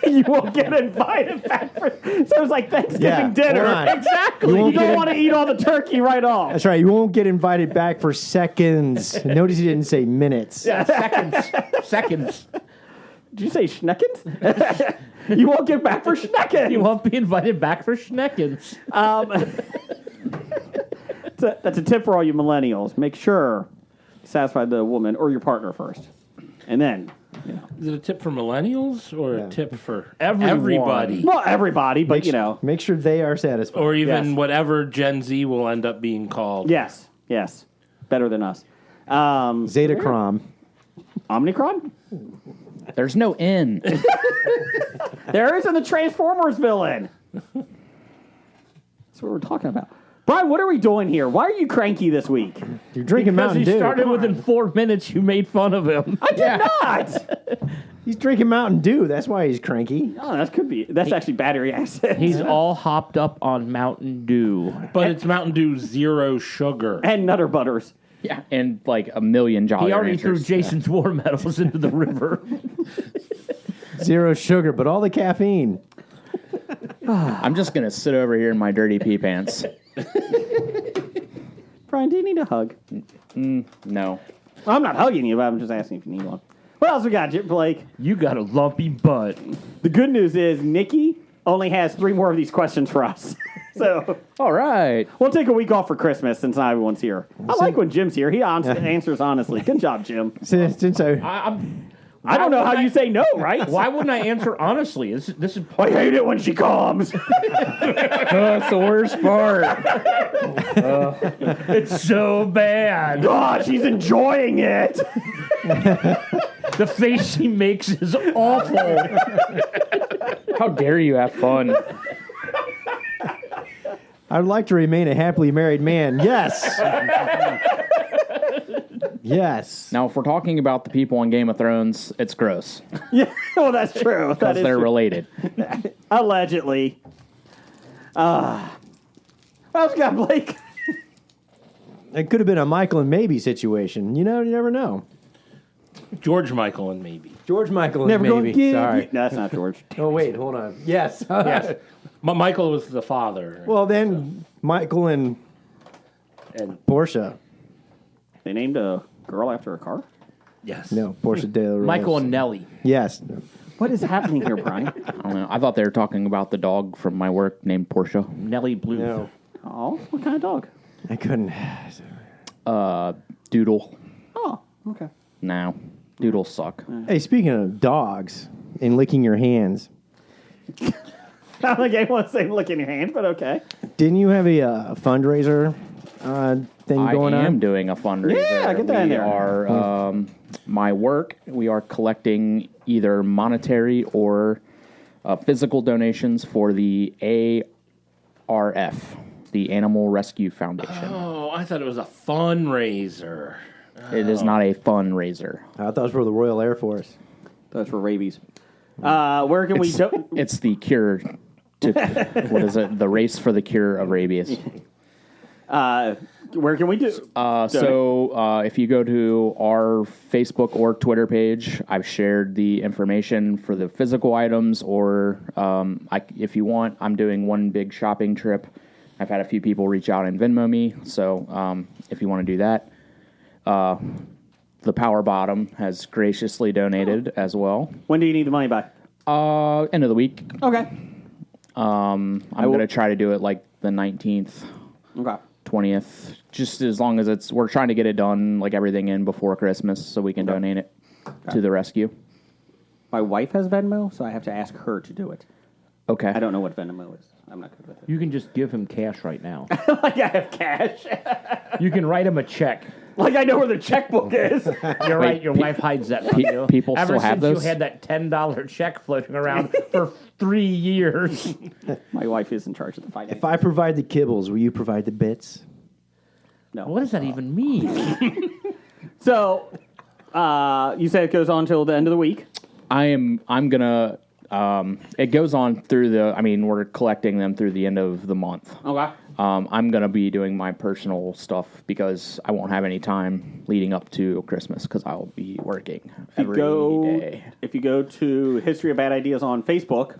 You won't get invited back for... So it's like Thanksgiving dinner. hold on. Exactly. You don't want to eat all the turkey right off. That's right. You won't get invited back for seconds. Notice he didn't say minutes. Yeah, seconds. Did you say schneckens? You won't get back for schneckens. You won't be invited back for schneckens. That's a tip for all you millennials. Make sure you satisfy the woman or your partner first. And then, Is it a tip for millennials or a tip for Everyone. everybody? Well, everybody, but Make sure they are satisfied. Or even Yes. whatever Gen Z will end up being called. Yes. Better than us. Zetacrom. Omnicron? There's no N. There is in the Transformers villain. That's what we're talking about. Brian, what are we doing here? Why are you cranky this week? You're drinking Because Mountain he Dew. started within 4 minutes, you made fun of him. I did not. He's drinking Mountain Dew. That's why he's cranky. Oh, that could be. That's actually battery acid. He's all hopped up on Mountain Dew. But it's Mountain Dew Zero Sugar. and Nutter Butters. Yeah, and like a million Jolly He already Ranchers. threw Jason's war medals into the river. 0 sugar, but all the caffeine. I'm just going to sit over here in my dirty pee pants. Brian, do you need a hug? No. Well, I'm not hugging you, but I'm just asking if you need one. What else we got, Blake? You got a lumpy butt. The good news is Nikki only has 3 more of these questions for us. So All right. we'll take a week off for Christmas since not everyone's here. I like when Jim's here. He answers honestly. Good job, Jim. Since I don't know how you say no, right? Why wouldn't I answer honestly? This is I hate it when she comes. That's the worst part. it's so bad. God, she's enjoying it. The face she makes is awful. How dare you have fun? I'd like to remain a happily married man. Yes. Yes. Now, if we're talking about the people on Game of Thrones, it's gross. Yeah, well, that's true. That Because is they're true. related. Allegedly. What else we got, Blake? It could have been a Michael and Maybe situation. You know, you never know. George Michael and maybe. George Michael and Never gonna Maybe. give Sorry. you- No, that's not George. Oh, wait, hold on. Yes. Yes. Michael was the father. Well, then Michael and And Portia. They named a girl after a car? yes. No, Portia de la Rose. Michael and Nellie. Yes. What is happening here, Brian? I don't know. I thought they were talking about the dog from my work named Portia. Nellie Blue. No. Oh, what kind of dog? I couldn't. Doodle. Oh, okay. No. Doodles suck. Hey, speaking of dogs and licking your hands, I don't think anyone say look in your hand, but okay. didn't you have a fundraiser thing I going on? am doing a fundraiser. Yeah, get that in we there. are, my work, we are collecting either monetary or physical donations for the ARF, the Animal Rescue Foundation. Oh, I thought it was a fundraiser. It is not a fundraiser. I thought it was for the Royal Air Force. That's for rabies. Where can we do? It's the cure to, what is it? The race for the cure of rabies. Where can we do? If you go to our Facebook or Twitter page, I've shared the information for the physical items, or if you want, I'm doing one big shopping trip. I've had a few people reach out and Venmo me, so if you want to do that. The Power Bottom has graciously donated as well. When do you need the money by? End of the week. Okay. I'm going to try to do it like the 19th, Okay. 20th, just as long as we're trying to get it done, like everything in before Christmas, so we can donate it to the rescue. My wife has Venmo, so I have to ask her to do it. Okay. I don't know what Venmo is. I'm not good with it. You can just give him cash right now. Like I have cash. You can write him a check. Like I know where the checkbook is. You're right. Your wife hides that from you. people Ever still have since you those? had that $10 check floating around for 3 years. My wife is in charge of the finance. If I provide the kibbles, will you provide the bits? No. What does that even mean? So, you said it goes on till the end of the week. I'm gonna. It goes on through we're collecting them through the end of the month. Okay. I'm gonna be doing my personal stuff because I won't have any time leading up to Christmas because I'll be working every day. If you go to History of Bad Ideas on Facebook,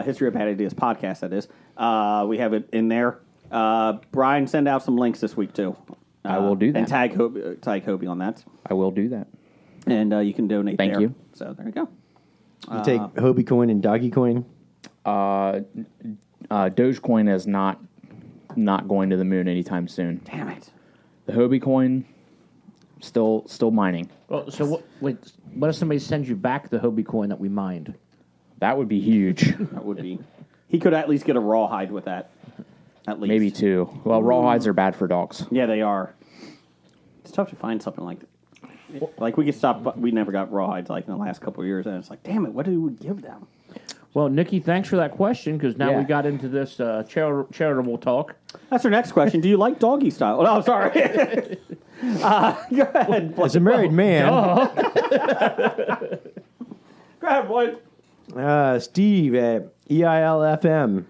History of Bad Ideas podcast, that is, we have it in there. Brian, send out some links this week too. I will do that. And tag Hobie on that. I will do that. And you can donate Thank there. you. So there you go. You take Hobie coin and Doggy coin? Dogecoin is not going to the moon anytime soon. Damn it. The Hobie coin, still mining. Well, so what if somebody sends you back the Hobie coin that we mined? That would be huge. That would be. He could at least get a rawhide with that. At least. Maybe two. Well, rawhides are bad for dogs. Yeah, they are. It's tough to find something like that. Like we could stop. We never got rawhides like in the last couple of years, and it's like, damn it, what do we give them? Well, Nikki, thanks for that question because now Yeah. we got into this charitable talk. That's our next question. Do you like doggy style? Oh, no, sorry. Go ahead. As a married man, Go ahead, Boyd. Steve at EILFM,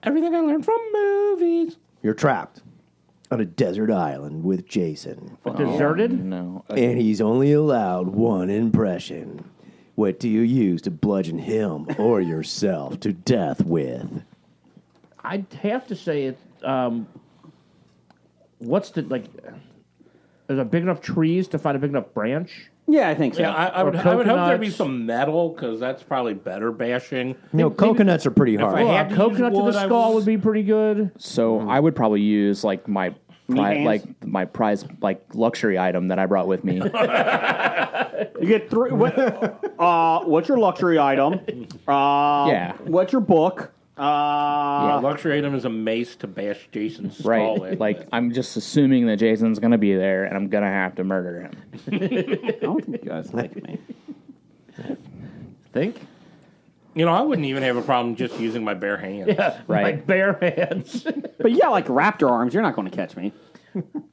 Everything I learned from movies. you're trapped. on a desert island with Jason. Deserted? No. And he's only allowed one impression. What do you use to bludgeon him or yourself to death with? I'd have to say it. What's the like? Is there big enough trees to find a big enough branch? Yeah, I think so. Yeah, I would hope there'd be some metal because that's probably better bashing. Coconuts are pretty hard. I Well, had a to use coconut to wood, the I skull was- would be pretty good. So I would probably use like my hands? prize luxury item that I brought with me. You get 3. What's your luxury item? Yeah. What's your book? A luxury item is a mace to bash Jason's skull Right. with. Like I'm just assuming that Jason's gonna be there and I'm gonna have to murder him. I don't think you guys like me. Think? I wouldn't even have a problem just using my bare hands. Yeah, Right. like bare hands. But you got like raptor arms. You're not going to catch me.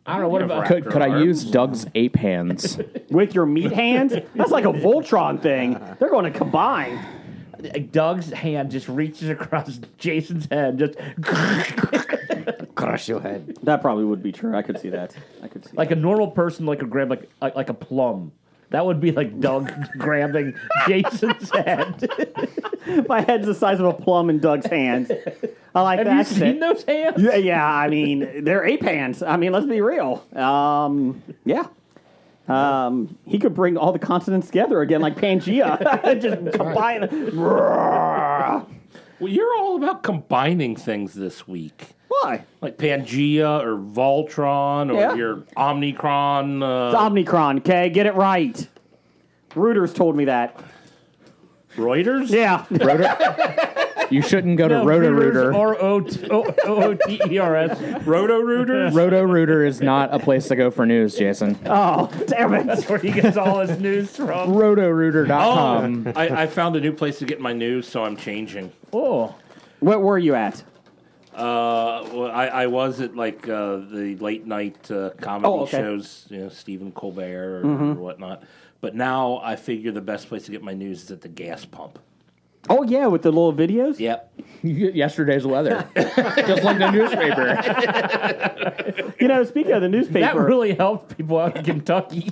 I don't know what about. Could I use Doug's ape hands? With your meat hands? That's like a Voltron thing. They're going to combine. Doug's hand just reaches across Jason's head, just Crush your head. That probably would be true. I could see that. like a normal person, like could grab like a plum. That would be like Doug grabbing Jason's head. My head's the size of a plum in Doug's hands. I like Have that. you seen those hands? Yeah, I mean, they're ape hands. I mean, let's be real. Yeah. He could bring all the continents together again, like Pangea. Just combine. Well, you're all about combining things this week. Why? Like Pangea or Voltron or Yeah. your Omnicron. It's Omnicron, okay? Get it right. Reuters told me that. Reuters? Yeah. You shouldn't go to Roto-Rooter. Or OOTERS. Roto-Rooters? Roto-Rooter is not a place to go for news, Jason. Oh, damn it. That's where he gets all his news from. Roto-Rooter.com. I found a new place to get my news, so I'm changing. Oh, What were you at? Well, I was at like the late night comedy Oh, okay. shows, Stephen Colbert or whatnot. But now I figure the best place to get my news is at the gas pump. Oh, yeah, with the little videos? Yep. You get yesterday's weather. Just like the newspaper. Speaking of the newspaper. that really helped people out in Kentucky.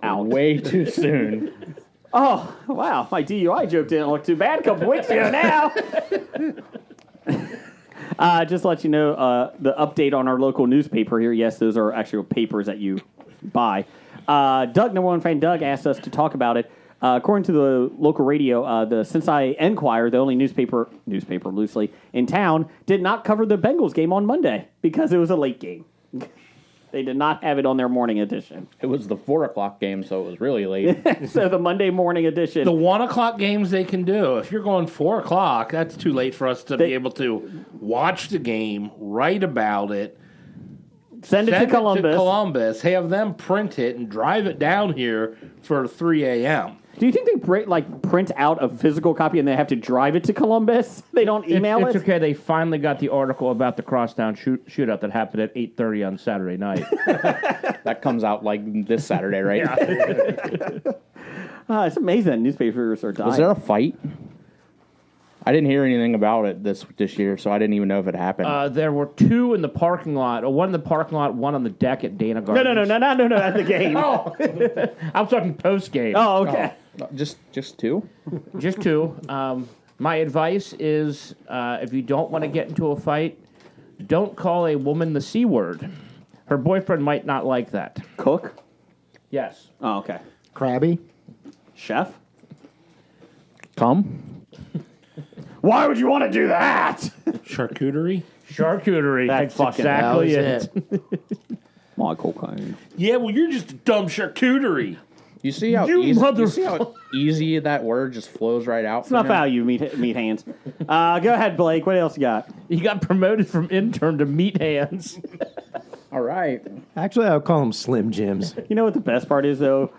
Out. Way too soon. Oh, wow. My DUI joke didn't look too bad a couple weeks ago now. Just to let you know, the update on our local newspaper here. Yes, those are actual papers that you buy. Doug, number one fan Doug, asked us to talk about it. According to the local radio, the Cincinnati Enquirer, the only newspaper loosely in town, did not cover the Bengals game on Monday because it was a late game. They did not have it on their morning edition. It was the 4:00 game, so it was really late. So the Monday morning edition. The 1 o'clock games they can do. If you're going 4 o'clock, that's too late for us to be able to watch the game, write about it, Send it to Columbus. have them print it, and drive it down here for 3 a.m. Do you think they print out a physical copy and they have to drive it to Columbus? They don't email It's it? okay. They finally got the article about the crosstown shootout that happened at 8:30 on Saturday night. That comes out like this Saturday, right? It's amazing that newspapers are dying. Was there a fight? I didn't hear anything about it this year, so I didn't even know if it happened. There were two in the parking lot. One in the parking lot, one on the deck at Dana Gardens. No, at the game. I'm talking post game. Oh, okay. Just two? Just two. My advice is, if you don't want to get into a fight, don't call a woman the C word. Her boyfriend might not like that. Cook? Yes. Oh, okay. Krabby? Chef? Come? Why would you want to do that? Charcuterie? Charcuterie. That's That's fucking- exactly that was it. My cocaine. Yeah, well, you're just a dumb charcuterie. You see how easy that word just flows right out? It's not value, meat hands. Go ahead, Blake. What else you got? He got promoted from intern to meat hands. All right. Actually, I would call them Slim Jims. You know what the best part is, though?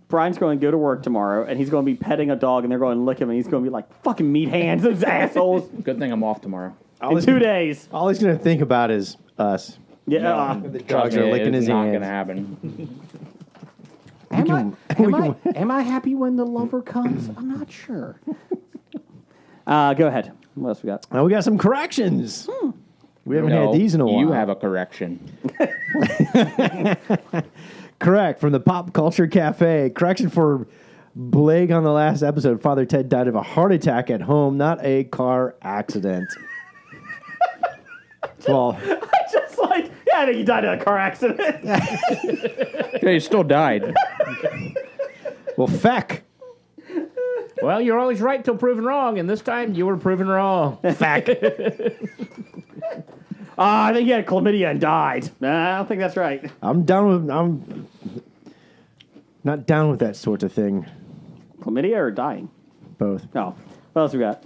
Brian's going to go to work tomorrow, and he's going to be petting a dog, and they're going to lick him, and he's going to be like, fucking meat hands, those assholes. Good thing I'm off tomorrow. In 2 days. All he's going to think about is us. Yeah. The dogs are licking his It's not hands. going to happen. Am I happy when the lover comes? I'm not sure. Go ahead. What else we got? Now we got some corrections. We haven't No, had these in a while. You have a correction. Correct, from the Pop Culture Cafe. Correction for Blake on the last episode. Father Ted died of a heart attack at home, not a car accident. Well, Just like, I think he died in a car accident. Yeah, you still died. well, feck. Well, you're always right till proven wrong, and this time you were proven wrong. Feck. I think he had chlamydia and died. Nah, I don't think that's right. I'm not down with that sort of thing. Chlamydia or dying? Both. Oh, what else we got?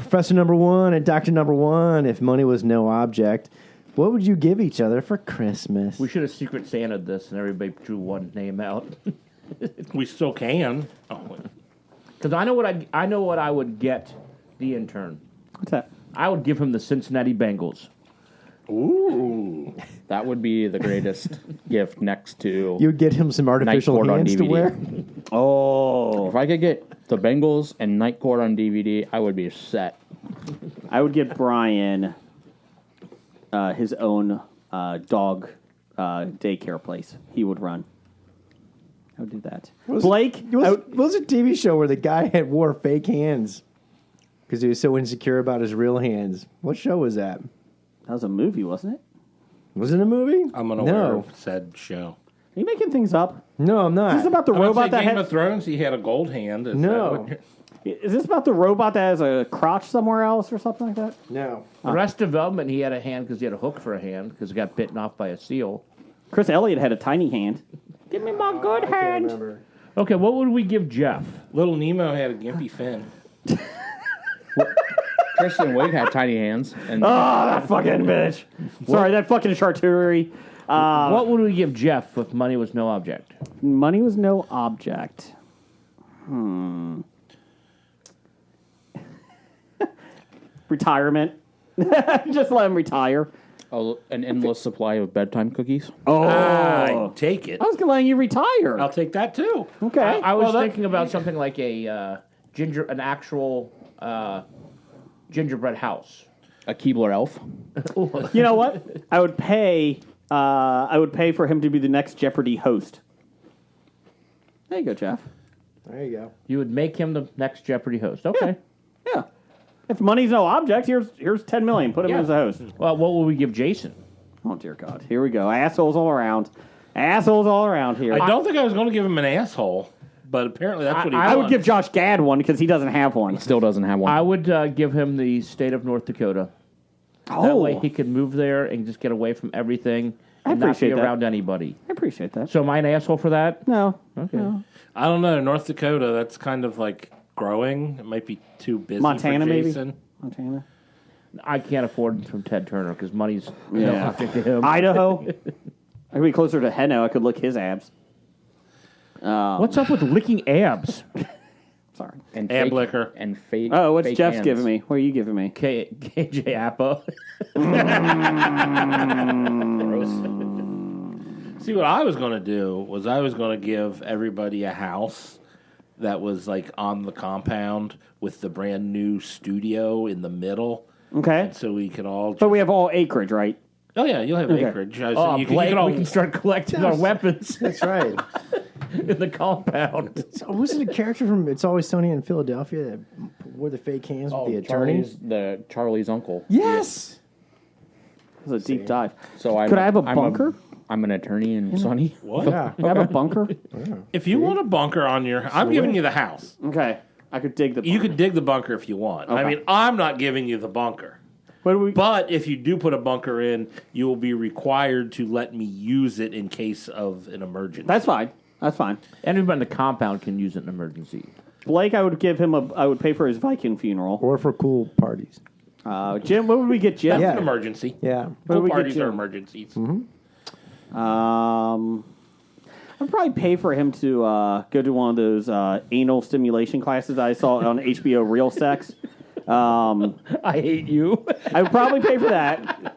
Professor number one and Doctor number one, if money was no object, what would you give each other for Christmas? We should have Secret Santa'd this, and everybody drew one name out. We still can. Oh, wait. Because I know what I would get the intern. What's that? I would give him the Cincinnati Bengals. Ooh. That would be the greatest gift next to. You'd get him some artificial Night Court on hands to DVD. wear? Oh, If I could get the Bengals and Night Court on DVD, I would be set. I would get Brian his own dog daycare place. He would run. I would do that. Blake, It was a TV show where the guy wore fake hands because he was so insecure about his real hands. What show was that? that was a movie, wasn't it? Was it a movie? I'm unaware No. of said show. Are you making things up? No, I'm not. Is this about the I would robot say that Game had? of Thrones, he had a gold hand. Is No. that what Is this about the robot that has a crotch somewhere else or something like that? No. Arrested Development, he had a hand because he had a hook for a hand because he got bitten off by a seal. Chris Elliott had a tiny hand. Give me my good hand. Remember. Okay, what would we give Jeff? Little Nemo had a gimpy fin. Kristen Wiig had tiny hands, and Oh, that fucking bitch. Sorry, that fucking charcuterie. What would we give Jeff if money was no object? Money was no object. Retirement. Just let him retire. an endless supply of bedtime cookies. Oh. I take it. I was going to let you retire. I'll take that too. Okay. I was Well, that- thinking about something like an actual gingerbread house. A Keebler elf. You know what? I would pay for him to be the next Jeopardy host. There you go, Jeff. There you go. You would make him the next Jeopardy host. Okay. Yeah. If money's no object, here's $10 million. Put him Yeah. as a host. Well, what would we give Jason? Oh dear God. Here we go. Assholes all around. Assholes all around here. I don't think I was going to give him an asshole, but apparently that's what he I would wants. give Josh Gad one because he doesn't have one. Still doesn't have one. I would give him the state of North Dakota. That way he could move there and just get away from everything and not be appreciate that. around anybody. I appreciate that. So am I an asshole for that? No. Okay. No. I don't know. North Dakota, that's kind of like growing. It might be too busy Montana, for maybe? Jason. Montana. I can't afford him from Ted Turner because money's no Yeah. object to him. Idaho. I could be closer to Heno. I could lick his abs. What's up with licking abs? Sorry. and Ab fake- liquor. And fake. Oh, what's fake Jeff's hands. giving me? What are you giving me? KJ Appa. See, what I was going to do was I was going to give everybody a house that was like on the compound with the brand new studio in the middle. Okay. So we could all. But we have all acreage, right? Oh, yeah, you'll have Okay. acreage. So Oh, you Blake, can all. we can start collecting our weapons That's right. in the compound. So, wasn't a character from It's Always Sunny in Philadelphia that wore the fake hands with the attorney? Charlie's uncle. Yes. It was a deep dive. So Could I have a bunker? I'm an attorney in Sonny. What? Yeah. Could I have a bunker? If you want a bunker on your. I'm giving you the house. Okay. I could dig the bunker. You could dig the bunker if you want. I Okay. mean, I'm not giving you the bunker. What do we... But if you do put a bunker in, you will be required to let me use it in case of an emergency. That's fine. That's fine. Everybody in the compound can use it in emergency. Blake, I would give him I would pay for his Viking funeral. Or for cool parties. Jim, what would we get Jim? That's Yeah. an emergency. Yeah. What Pool do we get parties are Jim? emergencies. I'd probably pay for him to go to one of those anal stimulation classes I saw on HBO Real Sex. I hate you. I would probably pay for that.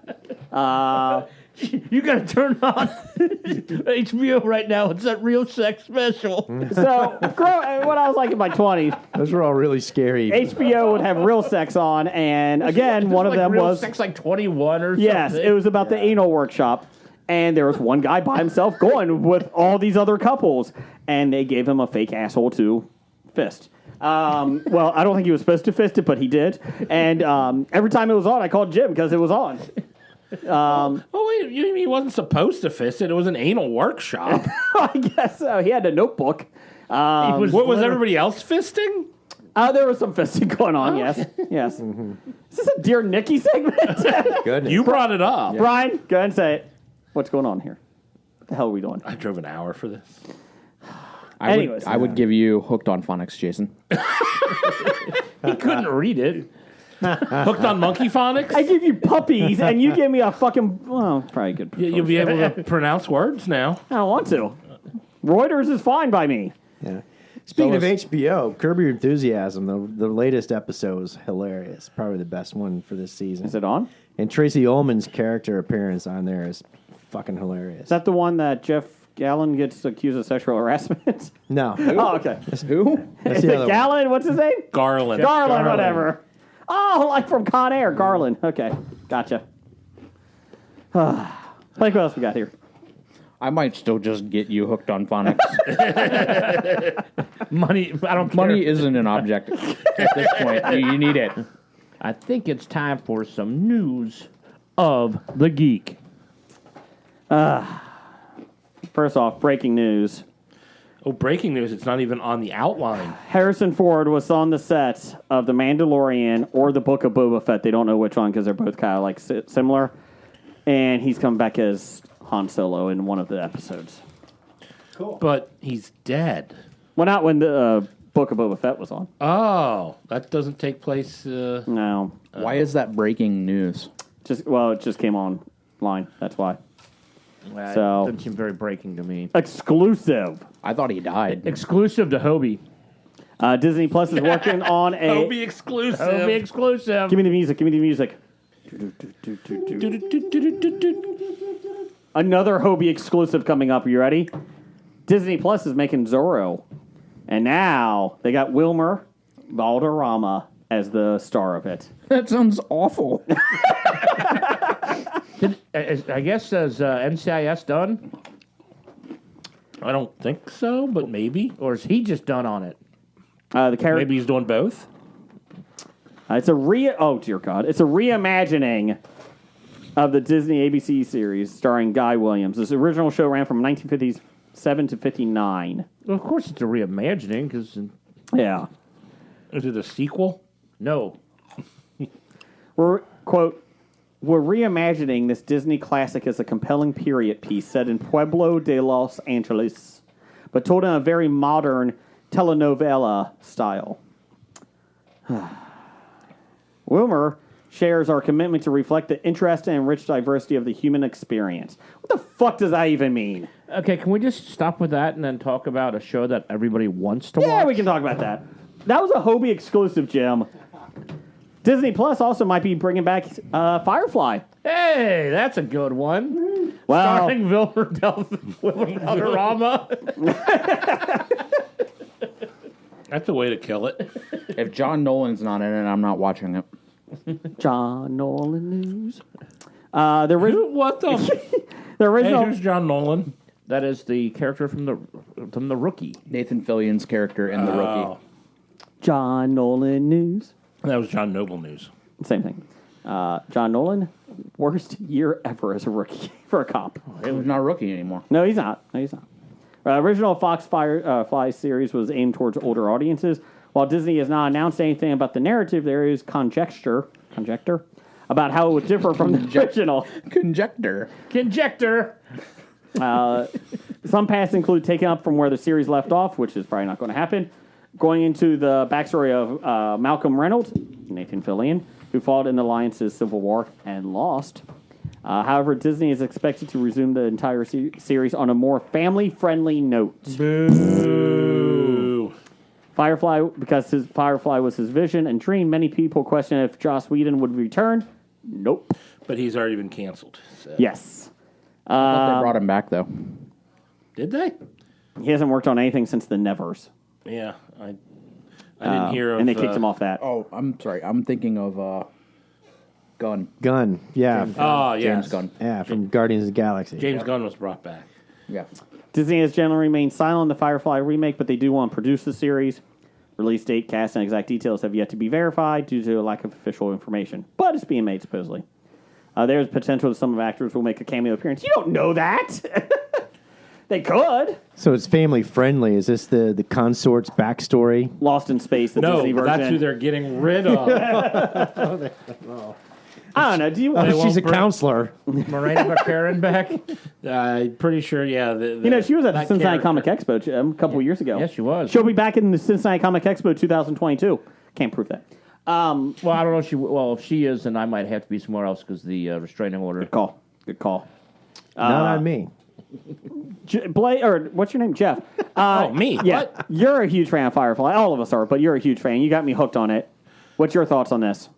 You got to turn on HBO right now. It's that real sex special. So, when I was like in my 20s, Those were all really scary. HBO would have real sex on, and again, one of Like them real was sex like 21 or yes, something. it was about the anal workshop, and there was one guy by himself going with all these other couples, and they gave him a fake asshole to fist. Well, I don't think he was supposed to fist it, but he did, and every time it was on, I called Jim because it was on. Oh, wait, you mean he wasn't supposed to fist it? It was an anal workshop. I guess so. He had a notebook. What was everybody else fisting? There was some fisting going on, yes. Yes. Is this a Dear Nikki segment? Goodness. You brought it up. Brian, go ahead and say it. What's going on here? What the hell are we doing? I drove an hour for this. I would give you Hooked on Phonics, Jason. He couldn't read it. Hooked on monkey phonics? I give you puppies, and you give me a fucking... Well, probably good. You'll be able to pronounce words now. I don't want to. Reuters is fine by me. Yeah. Speaking of HBO, Curb Your Enthusiasm, the latest episode was hilarious. Probably the best one for this season. Is it on? And Tracy Ullman's character appearance on there is fucking hilarious. Is that the one that Jeff Gallen gets accused of sexual harassment? No. Oh, okay. Who? That's Is the it other one. Gallen? What's his name? Garland. Garland, whatever. Oh, like from Con Air. Garland. Okay. Gotcha. Like, what else we got here? I might still just get you Hooked on Phonics. Money, I don't care. Money isn't an object at this point. You need it. I think it's time for some news of the Geek. First off, breaking news. Oh, breaking news. It's not even on the outline. Harrison Ford was on the set of The Mandalorian or The Book of Boba Fett. They don't know which one because they're both kind of like similar. And he's come back as Han Solo in one of the episodes. But he's dead. Well, not when the Book of Boba Fett was on. Oh, that doesn't take place. No. Why is that breaking news? It just came online. That's why. That So- doesn't seem very breaking to me. Exclusive. I thought he died. Exclusive to Hobie. Disney Plus is working on a... Hobie exclusive. Hobie exclusive. Give me the music. Give me the music. Another Hobie exclusive coming up. Are you ready? Disney Plus is making Zorro. And now they got Wilmer Valderrama as the star of it. That sounds awful. I guess, is NCIS done? I don't think so, but maybe. Or is he just done on it? The character. Maybe he's doing both. It's a oh dear God! It's a reimagining of the Disney ABC series starring Guy Williams. This original show ran from 1957 to 59. Well, of course it's a reimagining, because... Yeah, Is it a sequel? No. we're reimagining this Disney classic as a compelling period piece set in Pueblo de Los Angeles, but told in a very modern telenovela style. Wilmer shares our commitment to reflect the interest and rich diversity of the human experience. What the fuck does that even mean? Okay, can we just stop with that and then talk about a show that everybody wants to watch? Yeah, we can talk about that. That was a Hobie exclusive, Jim. Disney Plus also might be bringing back Firefly. Hey, that's a good one. Wow. Starring Wilmer Valderrama. That's a way to kill it. If John Nolan's not in it, I'm not watching it. John Nolan news. The What the? Hey, original. here's John Nolan. That is the character from the Rookie. Nathan Fillion's character in The Rookie. John Nolan news. That was John Noble news. Same thing. John Nolan, worst year ever as a rookie for a cop. He was not a rookie anymore. No, he's not. Original Fox Firefly series was aimed towards older audiences. While Disney has not announced anything about the narrative, there is conjecture about how it would differ from the original. Conjecture. Some paths include taking up from where the series left off, which is probably not going to happen. Going into the backstory of Malcolm Reynolds, Nathan Fillion, who fought in the Alliance's Civil War and lost. However, Disney is expected to resume the entire series on a more family-friendly note. Boo. Firefly, because Firefly was his vision and dream, many people question if Joss Whedon would return. Nope. But he's already been canceled. So. Yes. I thought they brought him back though. Did they? He hasn't worked on anything since the Nevers. Yeah, I didn't hear of... And they kicked him off that. Oh, I'm sorry. I'm thinking of Gunn. Gunn, yeah. James Gunn. Yeah, from Guardians of the Galaxy. James Gunn was brought back. Yeah. Disney has generally remained silent on the Firefly remake, but they do want to produce the series. Release date, cast, and exact details have yet to be verified due to a lack of official information. But it's being made, supposedly. There's potential that some of the actors will make a cameo appearance. You don't know that! They could. So it's family friendly. Is this the consort's backstory? Lost in Space, the Disney version. That's who they're getting rid of. I don't know. Do you want She's a counselor. Miranda Baccarin back? I'm pretty sure, yeah. she was at the that Cincinnati Comic character- Expo a couple years ago. Yes, she was. She'll be back in the Cincinnati Comic Expo 2022. Can't prove that. Well, I don't know if she... Well, if she is, then I might have to be somewhere else because the restraining order... Good call. Not on me. Blake, or what's your name? Jeff. me? Yeah. What? You're a huge fan of Firefly. All of us are, but you're a huge fan. You got me hooked on it. What's your thoughts on this?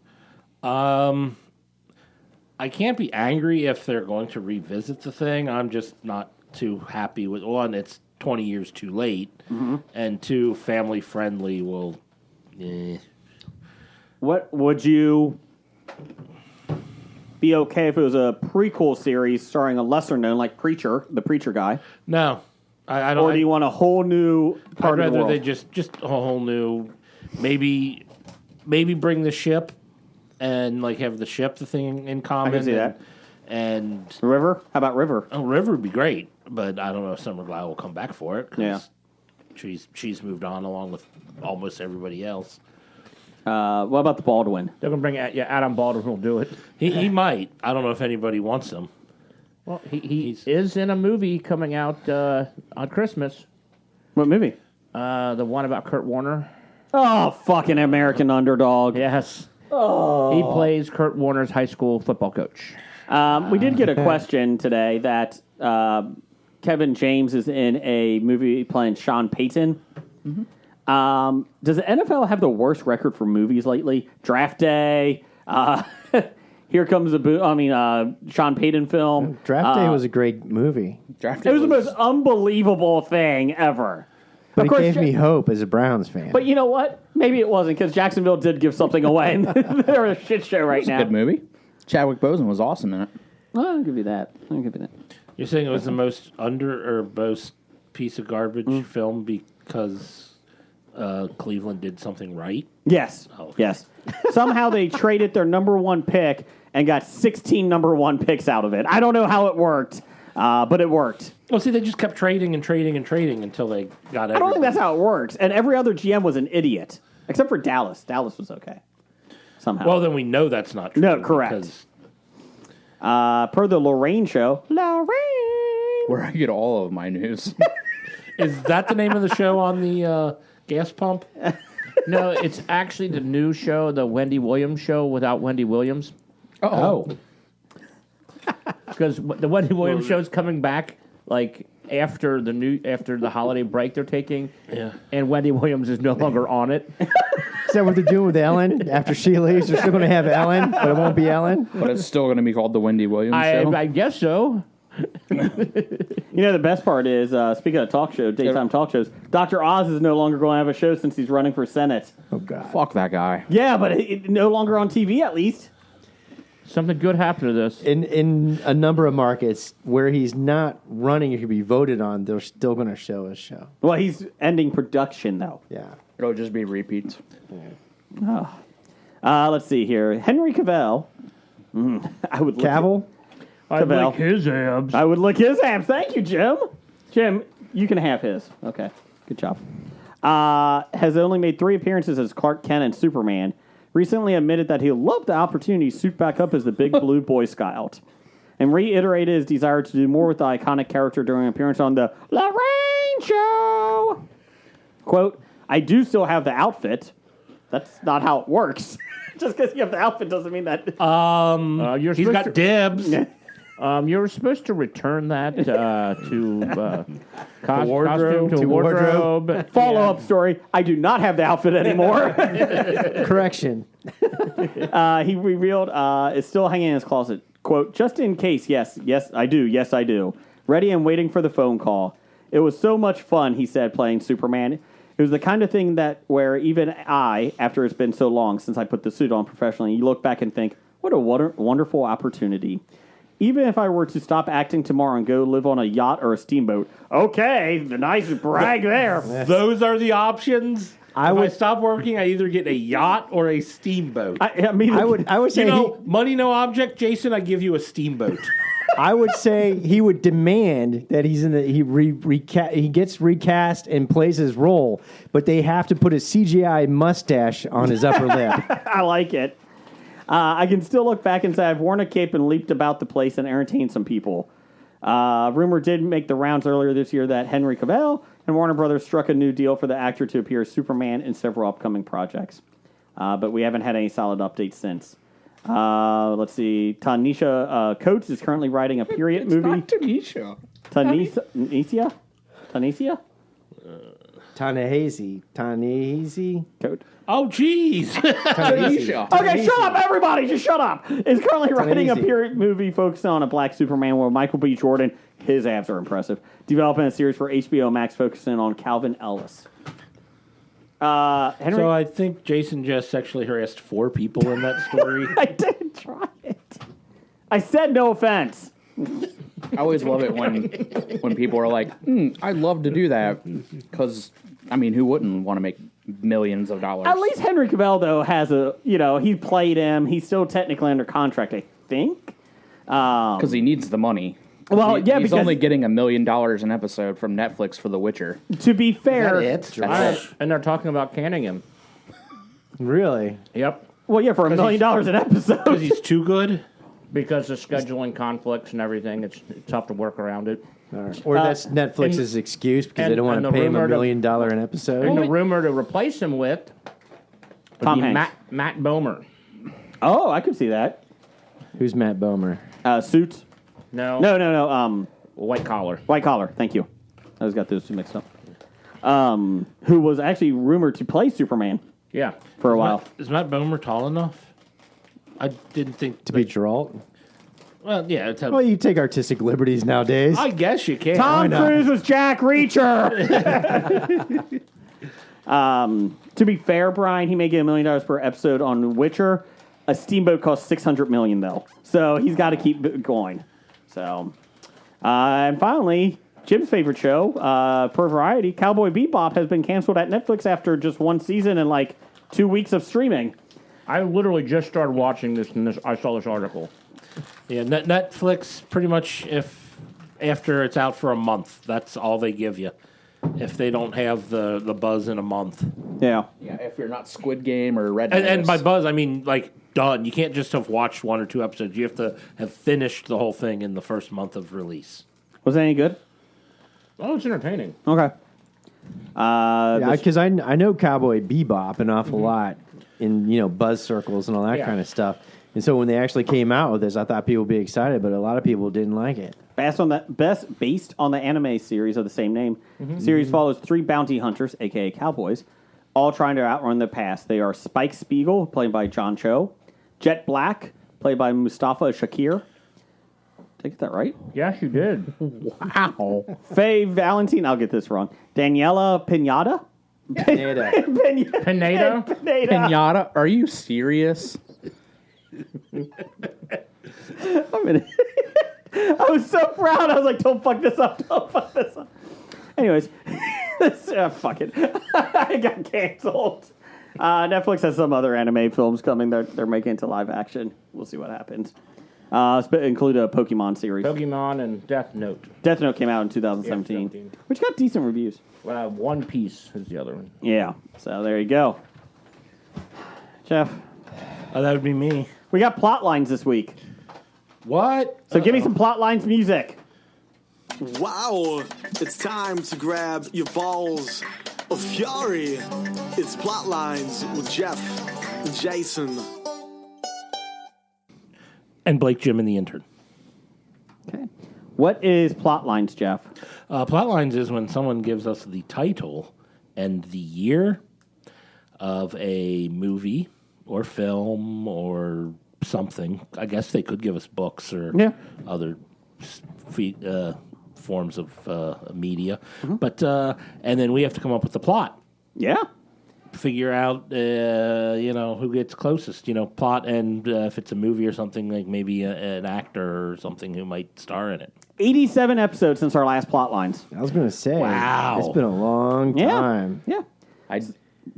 I can't be angry if they're going to revisit the thing. I'm just not too happy with... One, it's 20 years too late. Mm-hmm. And two, family friendly will... What would you be okay if it was a prequel series starring a lesser known, like Preacher, the Preacher guy? No. I don't... Or do you want a whole new part I'd of the rather world? they just a whole new... Maybe bring the ship and like have the ship the thing in common. I can see that. And River? How about River? River would be great, but I don't know if Summer Glau will come back for it. 'Cause Yeah. she's moved on along with almost everybody else. What about the Baldwin? They're going to bring... Adam Baldwin will do it. He might. I don't know if anybody wants him. Well, he is in a movie coming out on Christmas. What movie? The one about Kurt Warner. Oh, fucking American Underdog. Yes. Oh. He plays Kurt Warner's high school football coach. We did get a question today that Kevin James is in a movie playing Sean Payton. Mm-hmm. Does the NFL have the worst record for movies lately? Draft Day, Here Comes the Sean Payton film. Draft Day was a great movie. It was the most unbelievable thing ever. But Of it course, gave me hope as a Browns fan. But you know what? Maybe it wasn't because Jacksonville did give something away, and they're a shit show right It's a now. good movie. Chadwick Boseman was awesome in it. Well, I'll give you that. You're saying it was the most most piece of garbage film because Cleveland did something right? Yes. Oh. Yes. Somehow they traded their number one pick and got 16 number one picks out of it. I don't know how it worked, but it worked. Well, see, they just kept trading and trading and trading until they got everybody. I don't think that's how it works. And every other GM was an idiot, except for Dallas. Dallas was okay. Somehow. Well, then we know that's not true. No, correct. Because per the Lorraine show, Where I get all of my news. is that the name of the show on the gas pump? No, it's actually the new show, the Wendy Williams show without Wendy Williams. Oh. Because the Wendy Williams show is coming back like after the holiday break they're taking. Yeah. And Wendy Williams is no longer on it. Is that what they're doing with Ellen? After she leaves, they're still going to have Ellen, but it won't be Ellen? But it's still going to be called the Wendy Williams Show. I guess so. You know, the best part is, speaking of talk show, daytime talk shows, Dr. Oz is no longer going to have a show since he's running for Senate. Oh, God. Fuck that guy. Yeah, but it no longer on TV, at least. Something good happened to this. In a number of markets where he's not running or can be voted on, they're still going to show his show. Well, he's ending production, though. Yeah. It'll just be repeats. Let's see here. Henry Cavill. I would Cavill? I'd Cavill. like his abs. I would lick his abs. Thank you, Jim. Jim, you can have his. Okay. Good job. Has only made 3 appearances as Clark Kent and Superman. Recently admitted that he loved the opportunity to suit back up as the big blue Boy Scout. And reiterated his desire to do more with the iconic character during an appearance on the Lorraine Show. Quote, I do still have the outfit. That's not how it works. Just because you have the outfit doesn't mean that. He's got dibs. You're supposed to return that to wardrobe. costume to wardrobe. Follow-up story. I do not have the outfit anymore. Correction. He revealed it's still hanging in his closet. Quote, just in case, yes, I do. Ready and waiting for the phone call. It was so much fun, he said, playing Superman. It was the kind of thing where even I, after it's been so long since I put the suit on professionally, you look back and think, what a wonderful opportunity. Even if I were to stop acting tomorrow and go live on a yacht or a steamboat, okay, the nice brag there. Those are the options. If I would stop working, I either get a yacht or a steamboat. I mean, I would say Money no object, Jason. I give you a steamboat. I would say he would demand that he gets recast and plays his role, but they have to put a CGI mustache on his upper lip. I like it. I can still look back and say I've worn a cape and leaped about the place and entertained some people. Rumor did make the rounds earlier this year that Henry Cavill and Warner Brothers struck a new deal for the actor to appear as Superman in several upcoming projects. But we haven't had any solid updates since. Let's see. Tanisha Coates is currently writing a period movie. Not Tanisha. Tanisha? Ta-Nehisi. Coat. Oh, jeez. Tanisha. Okay, shut up, everybody! Just shut up! Is currently writing a easy. period movie focusing on a black Superman where Michael B. Jordan, his abs are impressive, developing a series for HBO Max focusing on Calvin Ellis. Henry, So I think Jason just sexually harassed 4 people in that story. I didn't try it. I said no offense. I always love it when people are like, I'd love to do that. Because, I mean, who wouldn't want to make millions of dollars? At least Henry Cavill, though, has he played him. He's still technically under contract, I think. Because he needs the money. Well, he's because only getting $1 million an episode from Netflix for The Witcher. to be fair, That's And they're talking about canning him. Really? Yep. well, yeah, for $1 million an episode. because he's too good. Because of scheduling conflicts and everything, it's tough to work around it. Or that's Netflix's excuse because they don't want and to the pay him rumor $1 to- million an episode. And the rumor to replace him with would Tom be Hanks. Matt Bomer. Oh, I could see that. Who's Matt Bomer? Suits. No. No. White collar. White Collar. Thank you. I always got those two mixed up. Who was actually rumored to play Superman Yeah. for a while. Is Matt Bomer tall enough? I didn't think To be Geralt? Well, yeah. Well, you take artistic liberties nowadays. I guess you can. Tom not? Cruise was Jack Reacher. To be fair, Brian, he may get $1 million per episode on Witcher. A steamboat costs $600 million, though, so he's got to keep going. So, and finally, Jim's favorite show, per Variety, Cowboy Bebop has been canceled at Netflix after just one season and like 2 weeks of streaming. I literally just started watching this, and I saw this article. Yeah, Netflix pretty much after it's out for a month, that's all they give you. If they don't have the buzz in a month, Yeah. Yeah, if you're not Squid Game or Red and by Notice. buzz I mean like done. You can't just have watched 1 or 2 episodes. You have to have finished the whole thing in the first month of release. Was that any good? Oh, it's entertaining. Okay. Because I know Cowboy Bebop an awful lot in buzz circles and all that Yeah. kind of stuff. And so when they actually came out with this, I thought people would be excited, but a lot of people didn't like it. Based on the anime series of the same name, series follows 3 bounty hunters, aka cowboys, all trying to outrun their past. They are Spike Spiegel, played by John Cho, Jet Black, played by Mustafa Shakir. Did I get that right? Yes, you did. Wow. Faye Valentine, I'll get this wrong. Daniela Pinata. Pineda. Pineda? Pinata? Are you serious? I was so proud. I was like, don't fuck this up. Don't fuck this up. Anyways, fuck it. I got canceled. Netflix has some other anime films coming. They're making into live action. We'll see what happens. Include a Pokemon series. Pokemon and Death Note. Death Note came out in 2017, Yeah, 17. which got decent reviews. One Piece is the other one. Yeah, so there you go. Jeff, That would be me. we got plot lines this week. What? So give me some plot lines music. Wow, it's time to grab your balls of fury. It's Plotlines with Jeff and Jason. And Blake, Jim, and the intern. Okay. What is plot lines, Jeff? Plot lines is when someone gives us the title and the year of a movie or film or something. I guess they could give us books or other forms of media. But and then we have to come up with the plot. Yeah. Figure out, who gets closest. Plot and if it's a movie or something, like maybe an actor or something who might star in it. 87 episodes since our last plot lines. I was going to say, Wow. it's been a long time. Yeah. I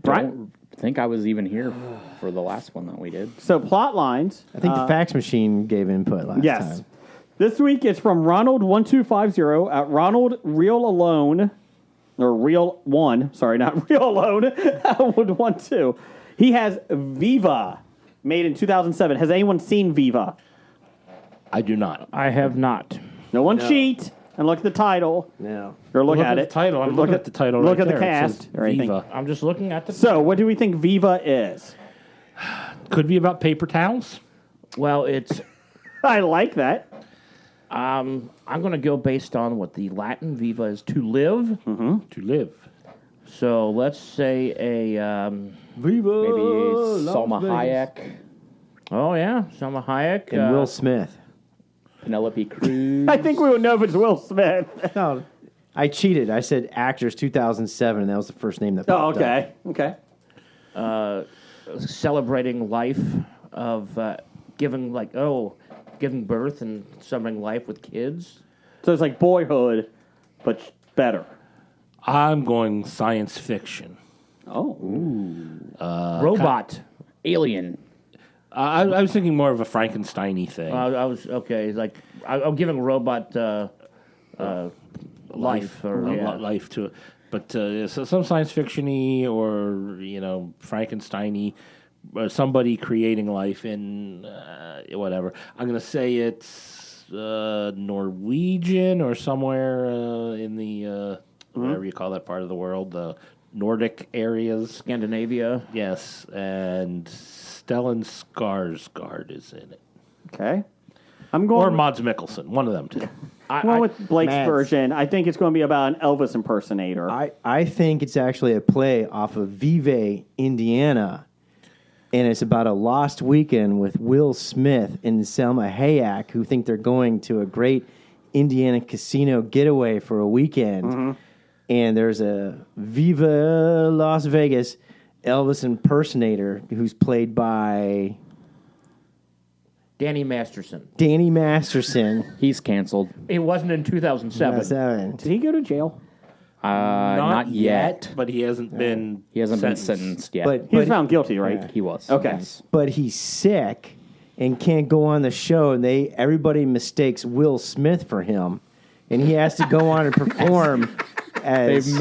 Brian? don't think I was even here for the last one that we did. So plot lines. I think the fax machine gave input last time. This week it's from Ronald1250 at Ronald Real Alone. Or Real 1. Sorry, not Real Alone. 112. He has Viva, made in 2007. Has anyone seen Viva? I do not. I have not. No one cheat and look at the title. No. Or look at the it. title. I'm looking at the title. Look right at the there. It cast says or anything. Viva. I'm just looking at the. So, what do we think Viva is? Could be about paper towels. Well, it's. I like that. I'm going to go based on what the Latin viva is to live. To live. So let's say a. Viva Maybe Las Salma Vegas. Hayek, Oh yeah, Salma Hayek And Will Smith. Penelope Cruz. I think we would know if it's Will Smith. No, I cheated. I said actors 2007, and that was the first name that Oh, popped up. okay. Okay. celebrating life of giving birth and celebrating life with kids. So it's like Boyhood, but better. I'm going science fiction. Oh. Robot. Alien. I was thinking more of a Frankenstein-y thing. I was okay. Like I'm giving robot life or life to it. But so some science fiction-y or, Frankenstein-y, somebody creating life in whatever. I'm going to say it's Norwegian or somewhere in the, whatever you call that part of the world, the Nordic areas. Scandinavia. Yes, and Stellan Skarsgård is in it. Okay. I'm going Or Mads Mikkelsen, one of them two. I'm going with Blake's Mads. version. I think it's going to be about an Elvis impersonator. I think it's actually a play off of Vive, Indiana, and it's about a lost weekend with Will Smith and Salma Hayek, who think they're going to a great Indiana casino getaway for a weekend. And there's a Viva Las Vegas Elvis impersonator who's played by Danny Masterson. Danny Masterson. He's canceled. It wasn't in 2007. Did he go to jail? Not yet. But he hasn't been He hasn't been sentenced yet. But He was found guilty, right? he was. Okay. Yes. but he's sick and can't go on the show, and everybody mistakes Will Smith for him, and he has to go on and perform as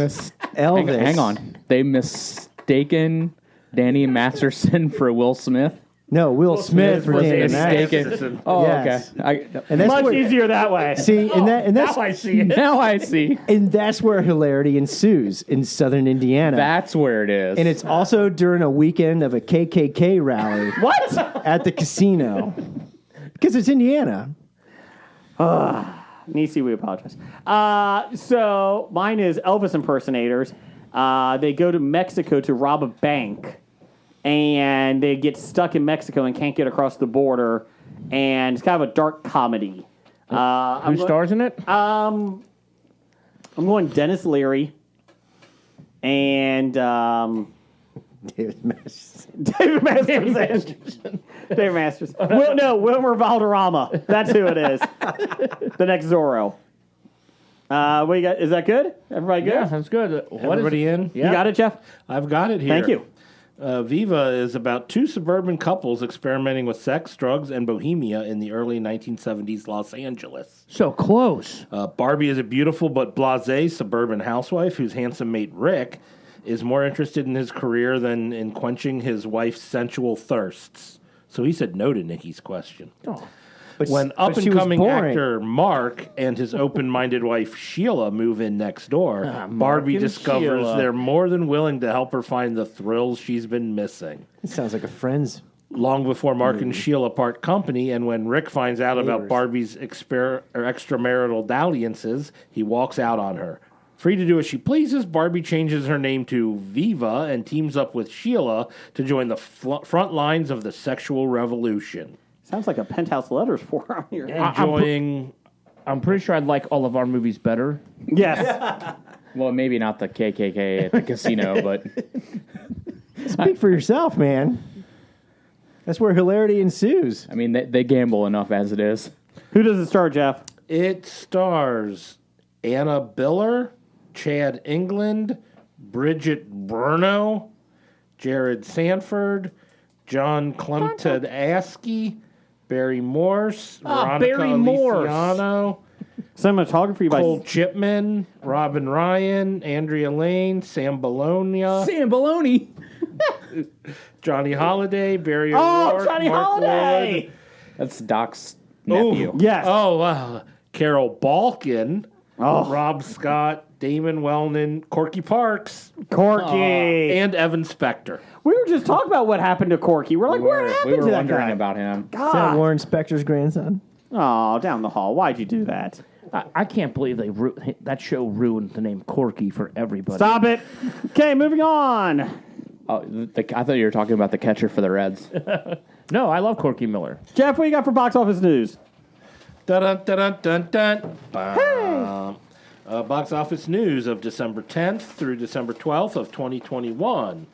Elvis. Hang on. They mistaken Danny Masterson for Will Smith. No, Will Smith for Was Danny mistaken. Masterson. Oh, Yes. okay. And that's Much where, easier that way. see, and that's Now I see it. Now I see. and that's where hilarity ensues in Southern Indiana. That's where it is. And it's also during a weekend of a KKK rally What? at the casino because it's Indiana. Nisi, we apologize. So mine is Elvis impersonators. They go to Mexico to rob a bank, and they get stuck in Mexico and can't get across the border. And it's kind of a dark comedy. Who stars in it? I'm going Dennis Leary and David Masterson. David Masterson. David Masterson. Wilmer Valderrama. That's who it is. The next Zorro. What you got? Is that good? Everybody good? Yeah, that's good. Everybody in? You got it, Jeff? I've got it here. Thank you. Viva is about two suburban couples experimenting with sex, drugs, and bohemia in the early 1970s Los Angeles. So close. Barbie is a beautiful but blasé suburban housewife whose handsome mate Rick is more interested in his career than in quenching his wife's sensual thirsts. So he said no to Nikki's question. But, When but she was up-and-coming boring. actor Mark and his open-minded wife Sheila move in next door, Barbie and discovers Sheila. they're more than willing to help her find the thrills she's been missing. It sounds like a Friends. Long before Mark and Sheila part company, and when Rick finds out about Neighbors. Barbie's extramarital dalliances, he walks out on her. Free to do as she pleases, Barbie changes her name to Viva and teams up with Sheila to join the front lines of the sexual revolution. Sounds like a Penthouse Letters forum here. Enjoying. I'm pretty sure I'd like all of our movies better. Yes. Well, maybe not the KKK at the casino, but Speak for yourself, man. That's where hilarity ensues. I mean, they gamble enough as it is. Who does it star, Jeff? It stars Anna Biller, Chad England, Bridget Burno, Jared Sanford, John Clemton-Askey, Barry Morse, Veronica Barry Morse. Aliciano, Cinematography by Cole Chipman, Robin Ryan, Andrea Lane, Sam Bologna, Sam Baloney. Johnny Holiday, Barry Oh, O'Rourke, Johnny Mark Holiday! Wood. That's Doc's nephew. Yes. Carol Balkin, Oh. Rob Scott, Damon Wellman, Corky Parks, Corky. and Evan Spector. We were just talking about what happened to Corky. We're like, what happened We were to that wondering guy? about him. Is that Warren Spector's grandson? Oh, down the hall. Why'd you do that? I can't believe that show ruined the name Corky for everybody. Stop it. Okay, moving on. Oh, I thought you were talking about the catcher for the Reds. No, I love Corky Miller. Jeff, what you got for box office news? Dun dun dun dun dun. Bum. Box office news of December 10th through December 12th of 2021.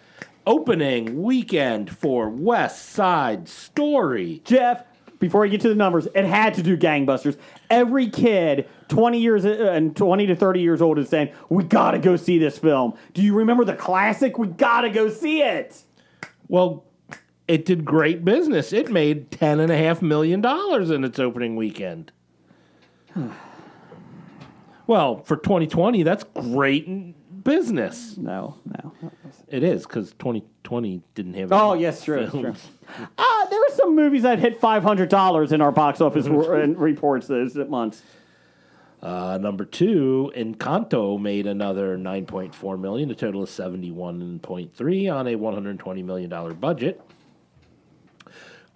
Opening weekend for West Side Story. Jeff, before you get to the numbers, it had to do gangbusters. Every kid 20 to 30 years old is saying, we gotta go see this film. Do you remember the classic? We gotta go see it. Well, it did great business. It made $10.5 million in its opening weekend. Well, for 2020, that's great business. No. It is, because 2020 didn't have Oh, any yes, true. films. There were some movies that hit $500 in our box office reports this month. Number 2, Encanto made another $9.4 million, a total of $71.3 on a $120 million budget.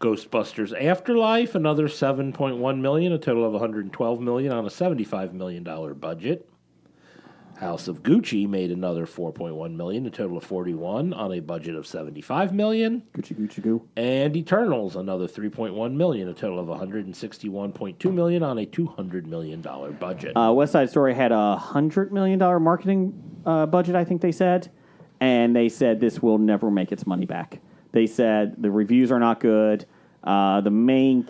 Ghostbusters Afterlife, another $7.1 million, a total of $112 million on a $75 million budget. House of Gucci made another $4.1 million, a total of $41 on a budget of $75 million. Gucci goo. And Eternals, another $3.1 million, a total of $161.2 million on a $200 million budget. West Side Story had a $100 million marketing budget, I think they said. And they said this will never make its money back. They said the reviews are not good. The main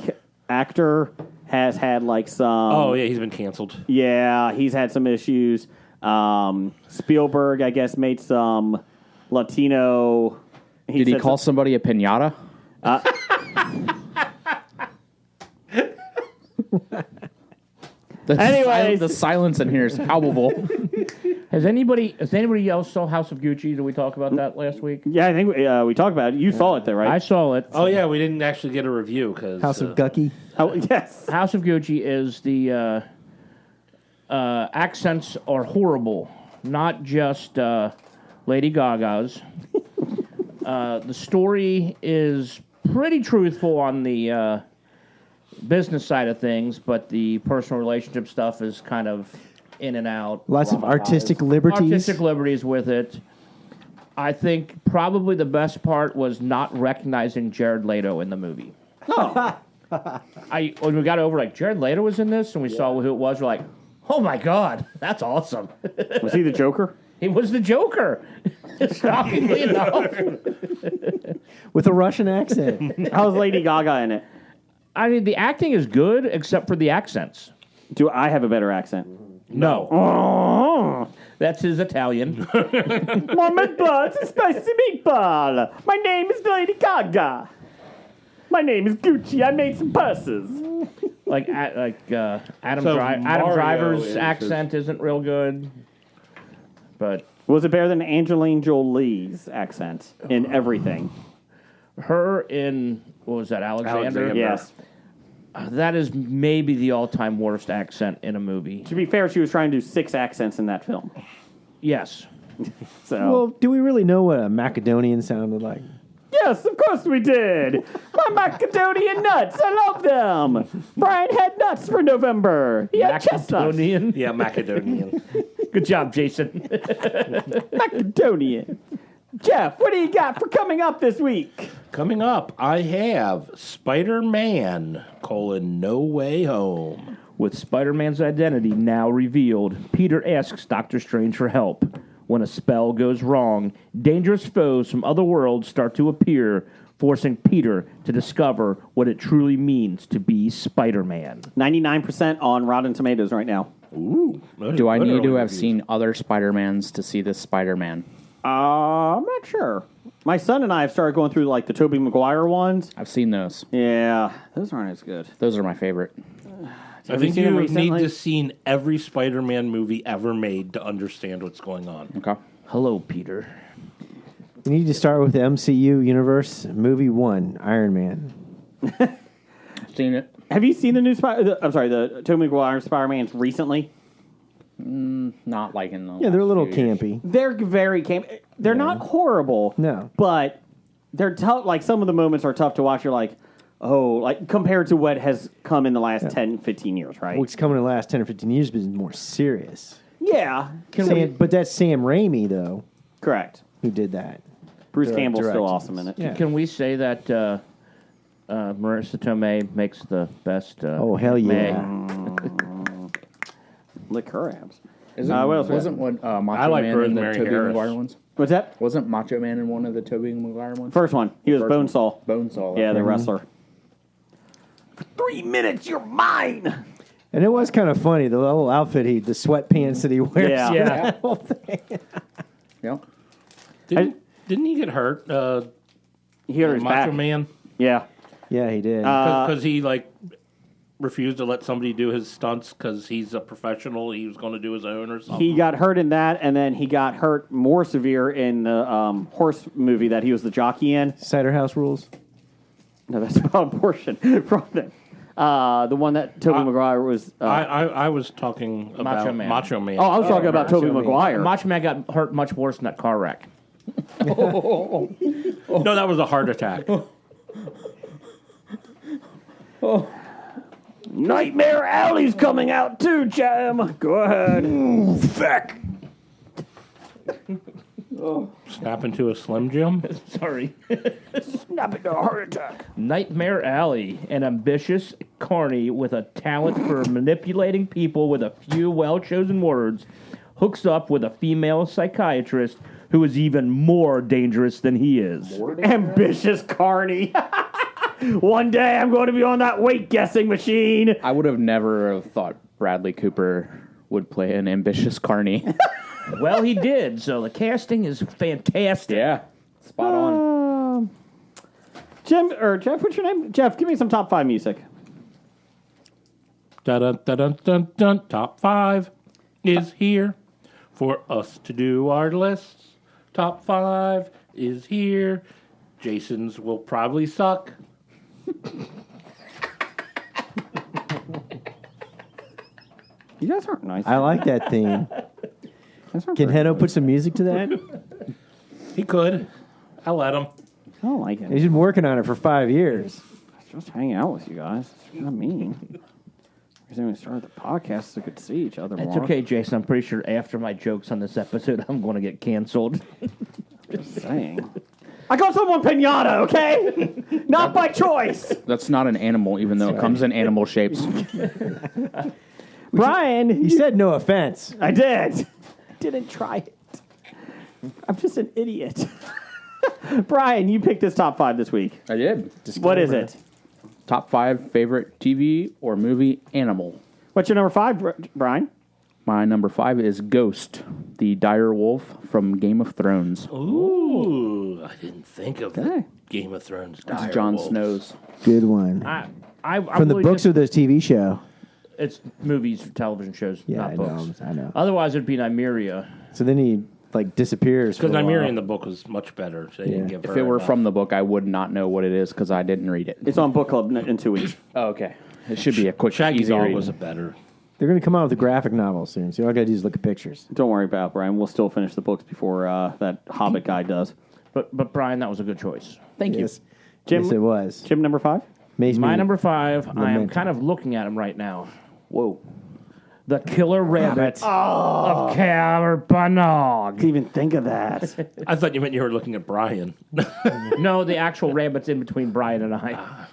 actor has had like some... Oh, yeah, he's been canceled. Yeah, he's had some issues. Spielberg, I guess, made some Latino... Did he call somebody a pinata? Anyways. The silence in here is palpable. Has anybody else saw House of Gucci? Did we talk about that last week? Yeah, I think we talked about it. You saw it there, right? I saw it. Oh, yeah, we didn't actually get a review because... House of Gucky. Oh, yes. House of Gucci is the accents are horrible, not just Lady Gaga's. The story is pretty truthful on the business side of things, but the personal relationship stuff is kind of in and out. Lots of artistic liberties. Artistic liberties with it. I think probably the best part was not recognizing Jared Leto in the movie. When we got over, like, Jared Leto was in this, and we saw who it was, we're like, oh my God, that's awesome. Was he the Joker? He was the Joker. Shockingly enough. With a Russian accent. How's Lady Gaga in it? I mean, the acting is good, except for the accents. Do I have a better accent? No. Oh. That's his Italian. My meatball, it's a spicy meatball. My name is Lady Gaga. My name is Gucci. I made some purses. Adam So Adam Mario Driver's is accent isn't real good. But Was it better than Angelina Jolie's accent in everything? her in, what was that, Alexander? Yes. That is maybe the all-time worst accent in a movie. To be fair, she was trying to do 6 accents in that film. Yes. So. Well, do we really know what a Macedonian sounded like? Yes, of course we did. My Macedonian nuts. I love them. Brian had nuts for November. He had chestnuts. Macedonian. Yeah, Macedonian. Good job, Jason. Macedonian. Jeff, what do you got for coming up this week? Coming up, I have Spider-Man, No Way Home. With Spider-Man's identity now revealed, Peter asks Doctor Strange for help. When a spell goes wrong, dangerous foes from other worlds start to appear, forcing Peter to discover what it truly means to be Spider-Man. 99% on Rotten Tomatoes right now. Ooh. Do I need to have seen other Spider-Mans to see this Spider-Man? I'm not sure. My son and I have started going through like the Tobey Maguire ones. I've seen those. Yeah, those aren't as good. Those are my favorite. I think you need to seen every Spider-Man movie ever made to understand what's going on. Okay. Hello, Peter. You need to start with the MCU universe. Movie 1, Iron Man. Seen it. Have you seen the new the Tobey Maguire Spider-Mans recently? Not like in the Yeah, they're a last little few years. campy. They're very They're not horrible. No. But they're tough. Like, some of the moments are tough to watch. You're like, oh, like, compared to what has come in the last 10, 15 years, right? What's coming in the last 10 or 15 years has been more serious. Yeah. But that's Sam Raimi, though, Correct. who did that. Bruce Direct- Campbell's still directions. awesome in it. Yeah. Can we say that Marissa Tomei makes the best? Oh, hell May? yeah. Lick her abs. Isn't, what else we wasn't what Macho I like Man in the Rosemary Tobey Harris. Maguire ones? What's that? Wasn't Macho Man in one of the Tobey Maguire ones? First one. He was First one. Bonesaw. Bonesaw. Yeah, the okay. wrestler. For 3 minutes, you're mine. And it was kind of funny, the little outfit, the sweatpants that he wears. Yeah. for that whole thing. Yep. Didn't he get hurt? He hurt his Macho back. Man? Yeah. Yeah, he did. Because he, like, refused to let somebody do his stunts because he's a professional. He was going to do his own or something. He got hurt in that, and then he got hurt more severe in the horse movie that he was the jockey in. Cider House Rules. No, that's about abortion. From it. The one that Tobey Maguire was... I was talking about Macho Man. Oh, I was talking about Tobey Man. Maguire. Macho Man got hurt much worse in that car wreck. No, that was a heart attack. Nightmare Alley's coming out too, Jam. Go ahead. Feck. Snap into a Slim Jim. Sorry. Snap into a heart attack. Nightmare Alley, an ambitious carny with a talent for manipulating people with a few well-chosen words, hooks up with a female psychiatrist who is even more dangerous than he is. Ambitious carny. One day I'm going to be on that weight guessing machine. I would have never thought Bradley Cooper would play an ambitious carny. Well, he did, so the casting is fantastic. Yeah. Spot on. Jim or Jeff, what's your name? Jeff, give me some top 5 music. Dun dun dun dun dun dun. Top 5 is here for us to do our lists. Top 5 is here. Jason's will probably suck. You guys aren't nice. I like that theme. Can Heno put some music to that? He could. I'll let him. I don't like it. He's been working on it for 5 years. Just hanging out with you guys. It's not mean. Because when we started the podcast, so we could see each other It's more. okay, Jason. I'm pretty sure after my jokes on this episode, I'm going to get canceled. Just saying. I got someone pinata, okay? Not by choice. That's not an animal, even though it comes in animal shapes. Brian, He said no offense. I did. Didn't try it. I'm just an idiot. Brian, you picked this top 5 this week. I did. What is it? Top 5 favorite TV or movie animal. What's your number 5, Brian? My number 5 is Ghost, the dire wolf from Game of Thrones. Ooh, I didn't think of Okay. Game of Thrones. It's dire Jon wolves. Snow's. Good one. I'm From the really books or the TV show? It's movies, television shows, Yeah, not I books. know. I know. Otherwise, it'd be Nymeria. So then he disappears. Because for a Nymeria while. in the book was much better. So they didn't give If her it were enough. from the book, I would not know what it is because I didn't read it. It's on book club in 2 weeks. Oh, okay. It should be a quick, Shaggy easy Dog read. was a better. They're going to come out with a graphic novel soon, so all I got to do is look at pictures. Don't worry about it, Brian. We'll still finish the books before that Hobbit guy does. But Brian, that was a good choice. Thank you. Yes, Jim, yes it was. Jim, number 5? Makes My me- number 5, I am Lamenting. kind of looking at him right now. Whoa. The Killer Rabbit of Caberpanog. Didn't even think of that. I thought you meant you were looking at Brian. No, the actual rabbit's in between Brian and I.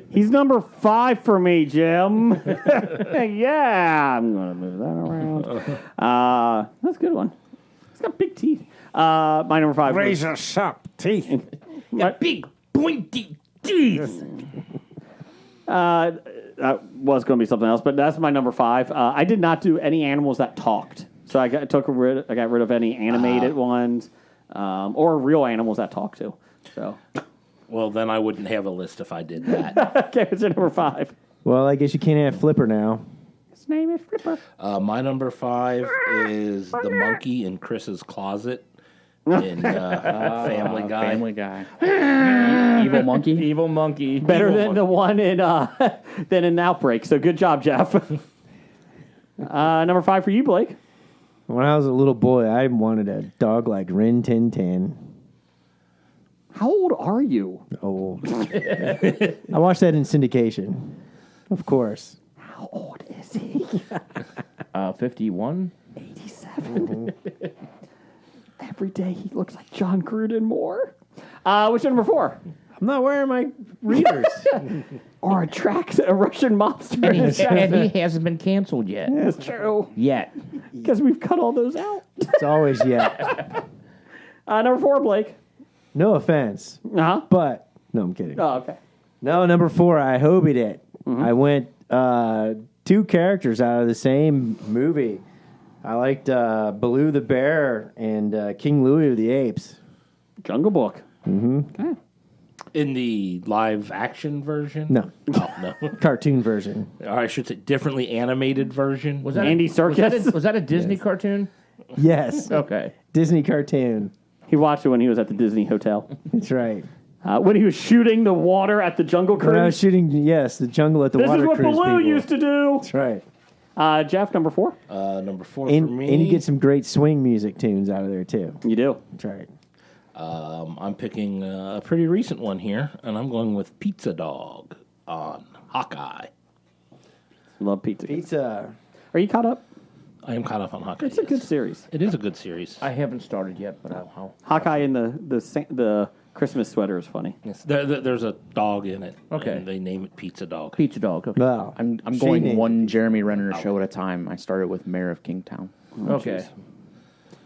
He's number 5 for me, Jim. Yeah, I'm going to move that around. That's a good one. He's got big teeth. My number 5 Razor sharp teeth. Big pointy teeth. That was going to be something else, but that's my number 5. I did not do any animals that talked, so I got rid of any animated ones or real animals that talk to. So, Well, then I wouldn't have a list if I did that. okay, what's your number 5? Well, I guess you can't have Flipper now. His name is Flipper. My number 5 is the monkey in Chris's closet in Family Guy. Family Guy. Evil monkey. Evil monkey. Better than the one in than in Outbreak. So good job, Jeff. Number 5 for you, Blake. When I was a little boy, I wanted a dog like Rin Tin Tin. How old are you? Oh. I watched that in syndication. Of course. How old is he? 51. 87. Every day he looks like John Gruden more. What's your number 4? I'm not wearing my readers. Or attracts a Russian mobster. And he hasn't been canceled yet. That's true. Yet. Because we've cut all those out. It's always yet. Number 4, Blake. No offense. Uh-huh. But, no, I'm kidding. Oh, okay. No, number 4, I hobied it. I went 2 characters out of the same movie. I liked Baloo the Bear and King Louie of the Apes. Jungle Book. Mm-hmm. Okay. In the live action version? No. Oh, no. Cartoon version. Or I should say differently animated version. Was that Andy Serkis? Was that a Disney cartoon? Yes. Okay. Disney cartoon. He watched it when he was at the Disney Hotel. That's right. When he was shooting the water at the Jungle Cruise. When I was shooting, yes, the jungle at the This water is what cruise Baloo people. used to do. That's right. Jeff, number 4. Number 4 And, for me. and you get some great swing music tunes out of there, too. You do. That's right. I'm picking a pretty recent one here, and I'm going with Pizza Dog on Hawkeye. Love pizza. Pizza. Are you caught up? I am caught up on Hawkeye. It's a good series. It is a good series. I haven't started yet, but I'll. Hawkeye in the Christmas sweater is funny. Yes, there's a dog in it. Okay. And they name it Pizza Dog. Pizza Dog. Okay. Well, I'm she going named- one Jeremy Renner show at a time. I started with Mayor of Kingstown. Okay.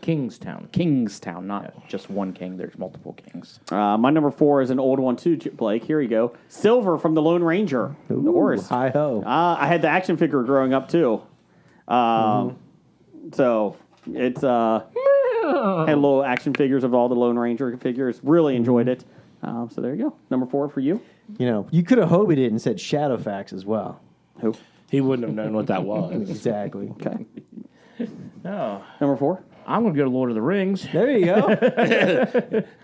Kingstown. Kingstown, not just one king. There's multiple kings. My number 4 is an old one too, Blake. Here you go. Silver from the Lone Ranger, the horse. Hi-ho. I had the action figure growing up too. So it's had little action figures of all the Lone Ranger figures. Really enjoyed it. So there you go. Number 4 for you. You know, you could have hobied it and said Shadowfax as well. Who? He wouldn't have known what that was. Exactly. Okay. Oh, Number 4. I'm gonna go to Lord of the Rings. There you go.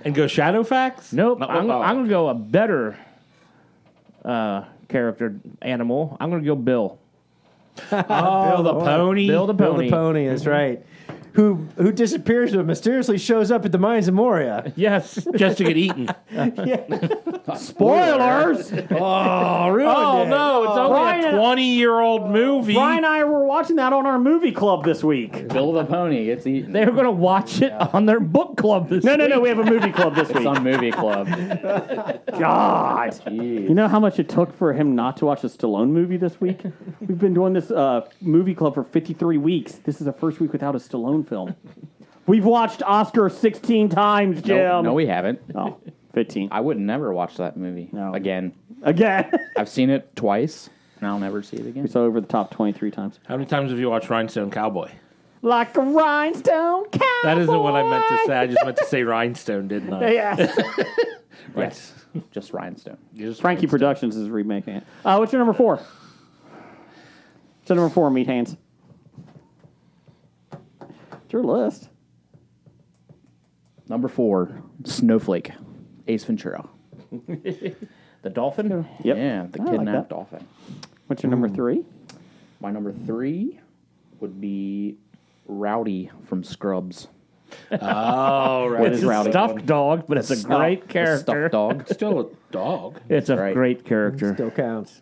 And go Shadowfax? Nope. No, I'm gonna go a better character animal. I'm gonna go Bill. Bill the Pony? Bill the Bill Pony. the Pony, that's right. Who disappears but mysteriously shows up at the Mines of Moria. Yes. Just to get eaten. Spoilers! Oh, ruined Oh, it. no, it's only Brian- a 20-year-old movie. Brian and I were watching that on our movie club this week. Bill the Pony gets eaten. They were gonna watch it on their book club this No, week. we have a movie club this It's week. on Movie Club. God. You know how much it took for him not to watch a Stallone movie this week? We've been doing this movie club for 53 weeks. This is the first week without a Stallone film. We've watched Oscar 16 times, Jim. No, we haven't. Oh, 15. I would never watch that movie No. again. Again. I've seen it twice, and I'll never see it again. We saw over the top 23 times. How many times have you watched Rhinestone Cowboy? Like a rhinestone cowboy. That isn't what I meant to say. I just meant to say Rhinestone, didn't I? Yes. Yes, just Rhinestone. Just Frankie Rhinestone. Productions is remaking it. What's your number 4? What's your number 4, Meat Hands? It's your list. Number 4, Snowflake, Ace Ventura. The dolphin. Yep. Yeah, the I like kidnapped that. dolphin. What's your number 3? My number 3 would be Rowdy from Scrubs. Oh, right. What is Rowdy? Stuffed dog, but it's a great The character. stuffed dog. Still a dog. It's a right. great character. Still counts.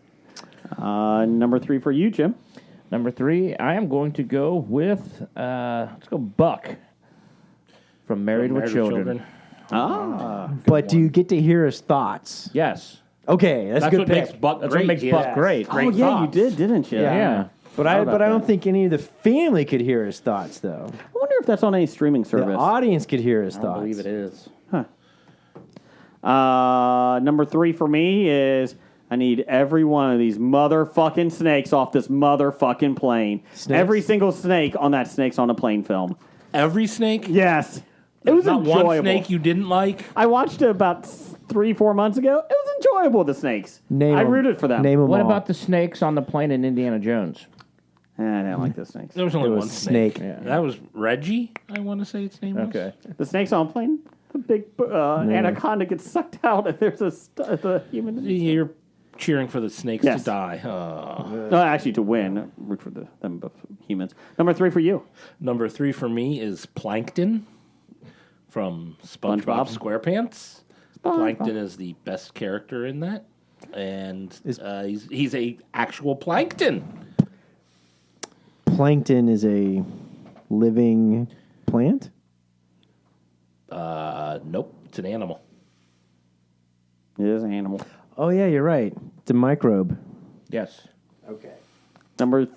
Number 3 for you, Jim. Number 3, I am going to go with, let's go Buck from Married with Children. But do you get to hear his thoughts? Yes. Okay, that's a good what pick. makes Buck That's great. what makes Buck great. Oh, yeah, you did, didn't you? Yeah. But I about don't that? think any of the family could hear his thoughts, though. I wonder if that's on any streaming The service. audience could hear his I thoughts. believe it is. Number 3 for me is I need every one of these motherfucking snakes off this motherfucking plane. Snakes? Every single snake on that Snakes on a Plane film. Every snake? Yes. It was Not enjoyable. one snake you didn't like? I watched it about 3-4 months ago. It was enjoyable, the snakes. Name I 'em. rooted for them. Name them What all. about the snakes on the plane in Indiana Jones? I didn't like the snakes. There was only It was one snake. snake. That was Reggie, I want to say its name was. Okay. The snakes on a plane, the big anaconda gets sucked out, and there's the human. You're cheering for the snakes Yes. to die. No, actually, to win. Root for them humans. Number 3 for you. Number 3 for me is Plankton from SpongeBob SquarePants. Plankton is the best character in that, and he's a actual plankton. Plankton is a living plant? Nope, it's an animal. It is an animal. Oh, yeah, you're right. It's a microbe. Yes. Okay. Number.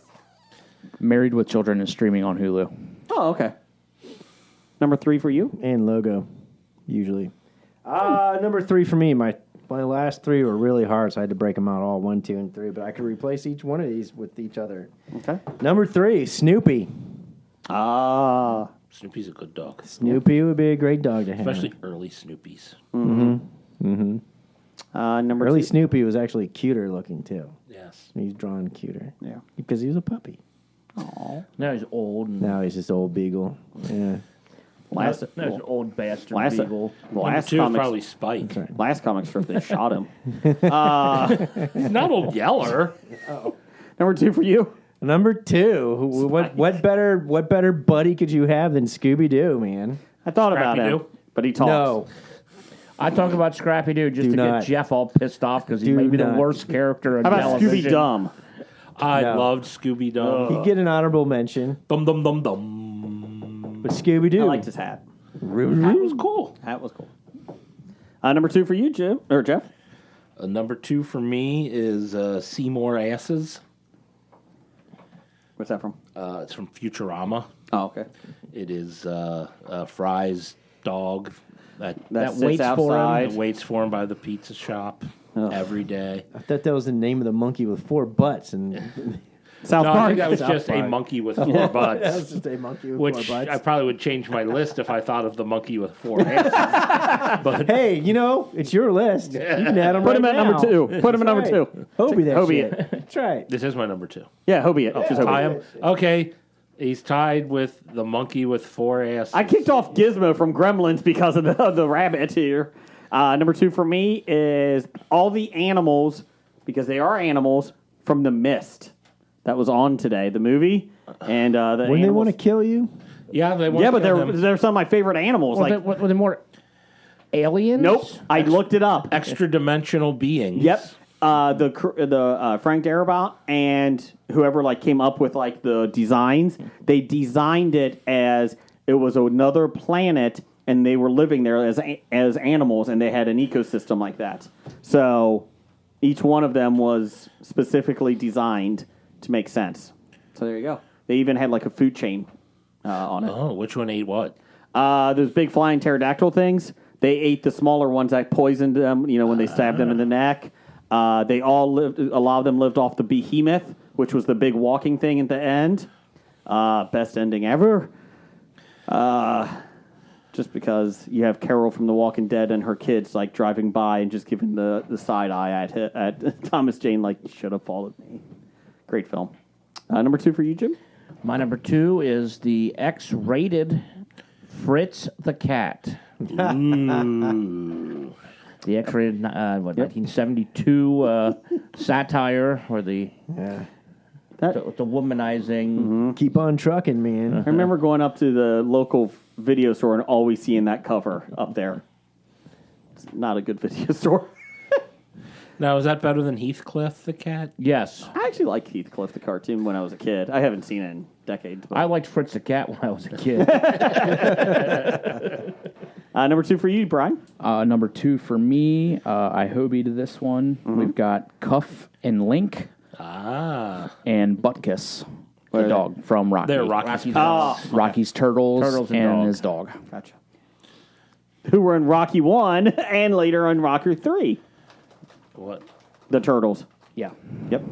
Married with Children is streaming on Hulu. Oh, okay. Number 3 for you. And logo, usually. Number 3 for me. My last 3 were really hard, so I had to break them out all 1, 2, and 3. But I could replace each one of these with each other. Okay. Number 3, Snoopy. Snoopy's a good dog, Snoopy would be a great dog to have. especially early Snoopies. Number Early 2. Snoopy was actually cuter looking, too. Yes. He's drawn cuter. Yeah. Because he was a puppy. Now he's old. And Now he's just old beagle. Yeah. now he's an old bastard Last- beagle. Number Last 2 is comic, probably Spike. last comic strip, they shot him. He's not Old Yeller. Number 2 for you. Number 2, what better buddy could you have than Scooby Doo, man? I thought about him, Scrappy-Doo? but he talks. No. I talk about Scrappy Doo just Do to not. get Jeff all pissed off because he Do may be not. the worst character on How about television. Scooby Dumb? I No. loved Scooby Doo. He'd get an honorable mention, Dum dum dum dum. but Scooby Doo. I liked his hat. That was cool. Hat was cool. Number 2 for you, Jim or Jeff. Number 2 for me is Seymour Asses. What's that from? It's from Futurama. Oh, okay. It is Fry's dog that That waits sits for him. outside. waits for him by the pizza shop every day. I thought that was the name of the monkey with 4 butts, and South No, I Park. think that was South just a Park. monkey with 4 that butts. was just a monkey with Which 4 butts. I probably would change my list if I thought of the monkey with 4 asses. But Hey, it's your list. You can add him Put right him at now. number 2. Put him at number That's 2. right. Hobie that Hobie shit. it. That's right. this is my number 2. Yeah, Hobie it. Just Hobie Tie it. him. Okay, he's tied with the monkey with 4 asses. I kicked off Gizmo from Gremlins because of the rabbit here. Number 2 for me is all the animals, because they are animals, from The Mist. That was on today, the movie. And the When animals. they want to kill you, Yeah, they want Yeah, but to kill they're, him. they're some of my favorite animals. Were they more aliens? Nope. I looked it up. Extra dimensional beings. Yep. The Frank Darabont and whoever came up with the designs, they designed it as it was another planet, and they were living there as animals, and they had an ecosystem like that. So each one of them was specifically designed to make sense. So there you go. They even had a food chain on it. Oh, which one ate what? Those big flying pterodactyl things, they ate the smaller ones that poisoned them, when they stabbed them in the neck. They all lived, a lot of them lived off the behemoth, which was the big walking thing at the end. Best ending ever. Just because you have Carol from The Walking Dead and her kids driving by and just giving the side eye at Thomas Jane, you should have followed me. Great film. Number 2 for you, Jim? My number 2 is the X-rated Fritz the Cat. Ooh. The X-rated 1972 satire or the womanizing. keep on trucking, man. I remember going up to the local video store and always seeing that cover up there. It's not a good video store. Now, is that better than Heathcliff the cat? Yes. I actually liked Heathcliff the cartoon when I was a kid. I haven't seen it in decades. But. I liked Fritz the cat when I was a kid. Number 2 for you, Brian. Number 2 for me, I hobied this one. We've got Cuff and Link and Butkus, the dog from Rocky. They're Rocky's. Rocky's Turtles, Turtles and dog. his dog. Gotcha. Who were in Rocky 1 and later on Rocky 3. What? The Turtles. Yeah, Yep.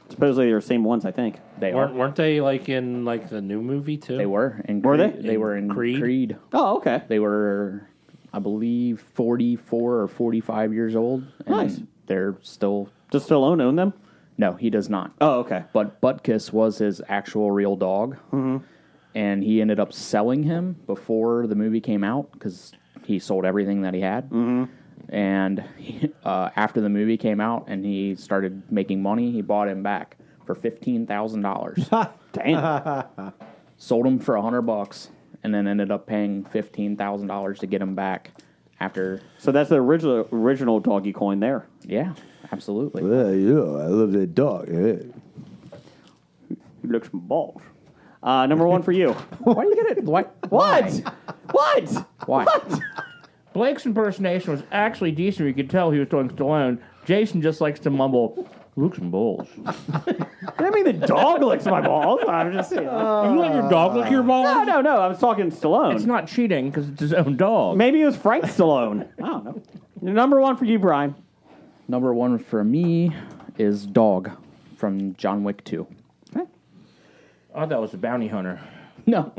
Supposedly they're the same ones, I think. they are. Weren't they like in like the new movie too? They were. In Were Creed. they? They were in Creed? Creed. Oh, okay. They were, I believe, 44 or 45 years old. And Nice. They're still... Does Stallone own them? No, he does not. Oh, okay. But Butkus was his actual real dog. And he ended up selling him before the movie came out because he sold everything that he had. And after the movie came out and he started making money, he bought him back for $15,000. Damn. Sold him for $100 and then ended up paying $15,000 to get him back after. So that's the original doggy coin there. Yeah, absolutely. Yeah, I love that dog. He looks some balls. Number 1 for you. Why do you get it? What? What? What? Why? Blake's impersonation was actually decent. You could tell he was doing Stallone. Jason just likes to mumble, "Look some balls." I mean, the dog licks my balls. I'm just saying. You let your dog lick your balls? No. I was talking Stallone. It's not cheating because it's his own dog. Maybe it was Frank Stallone. I don't know. Number 1 for you, Brian. Number 1 for me is Dog from John Wick 2. I thought that was the bounty hunter. No,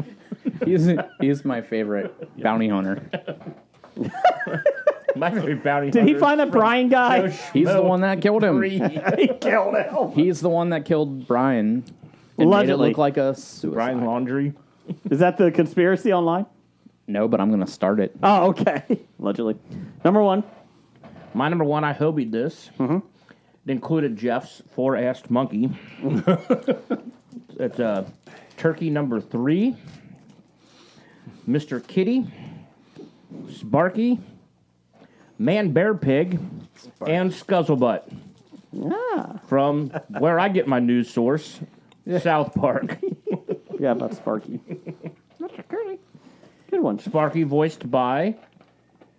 he's my favorite bounty hunter. My favorite bounty Did he find that Brian guy? He's the one that killed him. He killed him. He's the one that killed Brian. And made it Allegedly. look like a suicide. Brian Laundry. Is that the conspiracy online? No, but I'm going to start it. Oh, okay. Allegedly. Number 1. My number 1, I hobied this. It included Jeff's 4-assed monkey. It's turkey number 3, Mr. Kitty, Sparky, Man Bear Pig, and Scuzzlebutt. From where I get my news source, South Park. Yeah, about Sparky. Good one. Sparky voiced by,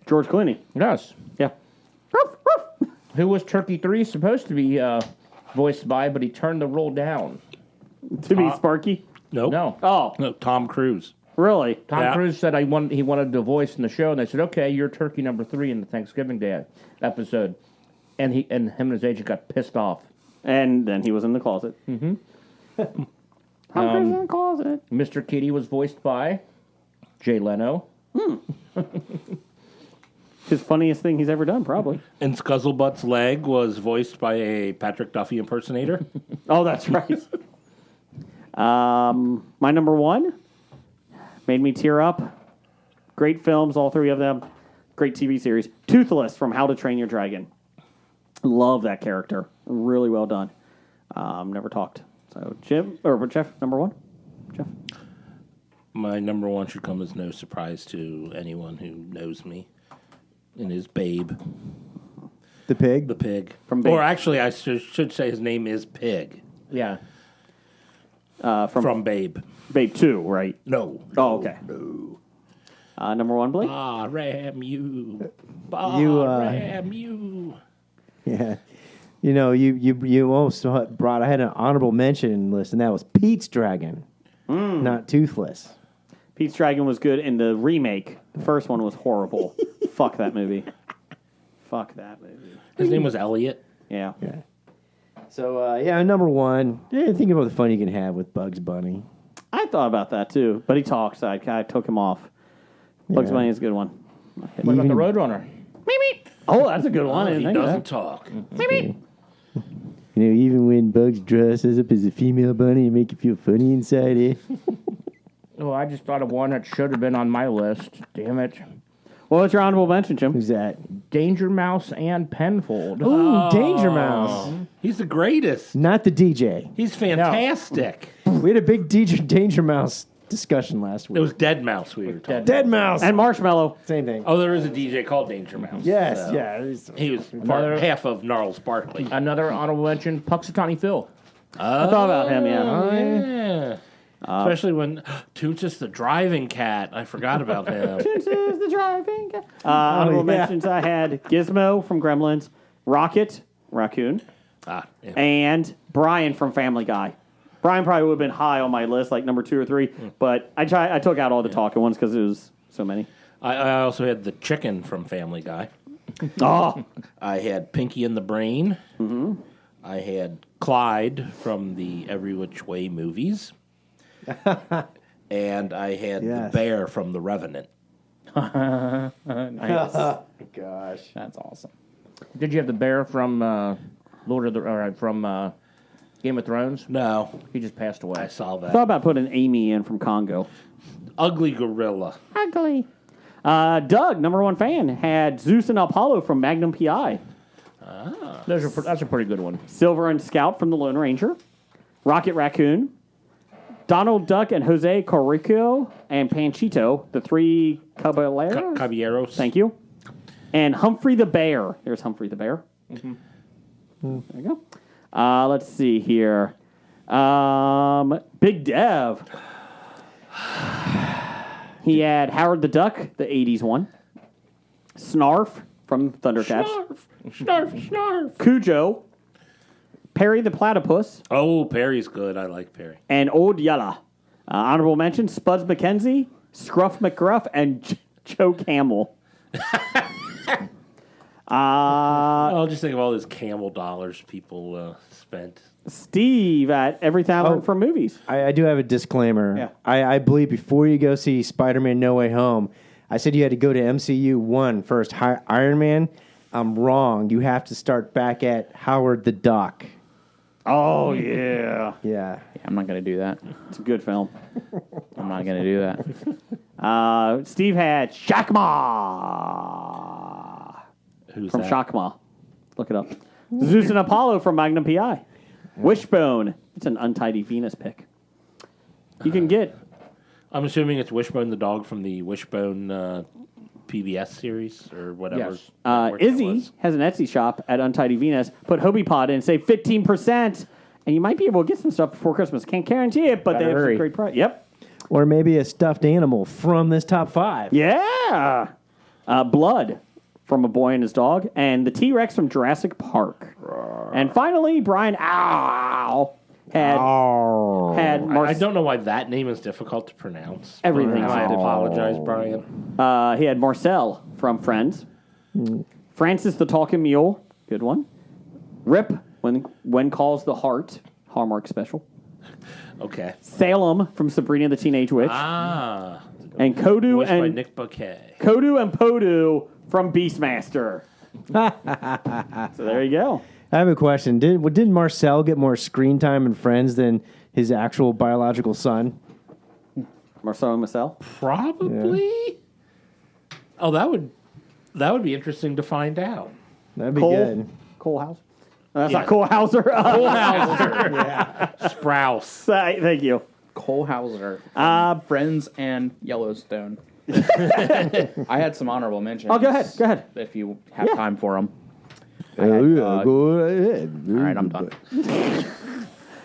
George Clooney. yes, Yeah. who was Turkey 3 supposed to be voiced by, but he turned the role down. To be Sparky? Nope. No. Oh, No, Tom Cruise. really? Tom Yeah. Cruise said he wanted to voice in the show, and they said, "Okay, you're Turkey number 3 in the Thanksgiving Day episode." And him and his agent got pissed off. And then he was in the closet. Mm-hmm. Tom Cruise in the closet. Mr. Kitty was voiced by Jay Leno. His funniest thing he's ever done, probably. And Scuzzlebutt's leg was voiced by a Patrick Duffy impersonator. Oh, that's right. My number 1 made me tear up. Great films, all 3 of them. Great TV series. Toothless from How to Train Your Dragon. Love that character. Really well done. Never talked. So Jeff, number 1. Jeff. My number 1 should come as no surprise to anyone who knows me. And is Babe, The pig? the pig. From Babe. Or actually, I should say his name is Pig. Yeah. From Babe. Babe 2, right? No. Oh, okay. Number 1, Blake. Ah, ram you. Ram you. Yeah. You know, you almost brought, I had an honorable mention list, and that was Pete's Dragon, not Toothless. Pete's Dragon was good in the remake. The first one was horrible. Fuck that movie. Fuck that movie. His name was Elliot. Yeah. Yeah. So, number 1, think about the fun you can have with Bugs Bunny. I thought about that too, but he talks. I took him off. Bugs Yeah. Bunny is a good one. What about the Roadrunner? Oh, that's a good one. I He didn't think of doesn't that. talk. You know, even when Bugs dresses up as a female bunny, it make you feel funny inside, eh? Oh, I just thought of one that should have been on my list. Damn it. What was your honorable mention, Jim? Who's that? Danger Mouse and Penfold. Ooh, Danger Mouse. He's the greatest. Not the DJ. He's fantastic. We had a big Danger Mouse discussion last week. It was Dead Mouse we were talking. Dead Mouse. And Marshmallow. Same thing. Oh, there is a DJ called Danger Mouse. Yes, So yeah. He was half of Gnarls Barkley. Another honorable mention, Puxatawny Phil. I thought about him, yeah. Oh, yeah. Especially when Toots is the driving cat. I forgot about him. This is the driving. Honorable mentions I had Gizmo from Gremlins, Rocket, Raccoon, Yeah. and Brian from Family Guy. Brian probably would have been high on my list, like number 2 or 3, but I took out all the talking ones because it was so many. I also had the chicken from Family Guy. Oh, I had Pinky and the Brain. Mm-hmm. I had Clyde from the Every Which Way movies. And I had the bear from The Revenant. Nice. Gosh. That's awesome. Did you have the bear from from Game of Thrones? No, He just passed away. I saw I thought that. about putting Amy in from Congo. Ugly Gorilla. Ugly. Doug, number 1 fan, had Zeus and Apollo from Magnum P.I., That's a pretty good one. Silver and Scout from The Lone Ranger, Rocket Raccoon, Donald Duck and Jose Corrico and Panchito, the 3 caballeros. Caballeros. Thank you. And Humphrey the Bear. There's Humphrey the Bear. There you go. Let's see here. Big Dev. He had Howard the Duck, the 80s one. Snarf from Thundercats. Snarf. Cujo. Perry the Platypus. Oh, Perry's good. I like Perry. And Old Yella. Honorable mention, Spuds McKenzie, Scruff McGruff, and Joe Camel. I'll just think of all those camel dollars people spent. Steve at Everything I Learned from Movies. I do have a disclaimer. Yeah. I believe before you go see Spider-Man No Way Home, I said you had to go to MCU 1 first. Iron Man, I'm wrong. You have to start back at Howard the Duck. Oh, yeah. Yeah. Yeah, I'm not going to do that. It's a good film. I'm not going to do that. Steve had Shakma Who's from that? Shakma. Look it up. Zeus and Apollo from Magnum P.I. Wishbone. It's an Untidy Venus pick. You can get... I'm assuming it's Wishbone the dog from the Wishbone PBS series or whatever. Yes. network that Izzy was. has an Etsy shop at Untidy Venus. Put Hobie Pod in, save 15%, and you might be able to get some stuff before Christmas. Can't guarantee it, but Better they have hurry. some great price. Yep. Or maybe a stuffed animal from this top 5. Yeah. Blood from A Boy and His Dog, and the T-Rex from Jurassic Park. And finally, Brian had I don't know why that name is difficult to pronounce. Everything's And I difficult. apologize, Brian. He had Marcel from Friends. Francis the Talking Mule, good one. Rip, when Calls the Heart, Hallmark special. Okay. Salem from Sabrina the Teenage Witch. Ah. And Kodu Voiced by and Nick Bouquet. Kodu and Podu from Beastmaster. So there you go. I have a question. Did Marcel get more screen time in Friends than his actual biological son? Marcel and Marcel. Probably. Oh, that would be interesting to find out. That'd be Cole? good. Cole House. That's Yeah. not Cole Hauser. Sprouse. Thank you. Cole Hauser, Friends and Yellowstone. I had some honorable mentions. Oh, go ahead. Go ahead. If you have Yeah. time for them. Go ahead. All right, I'm done.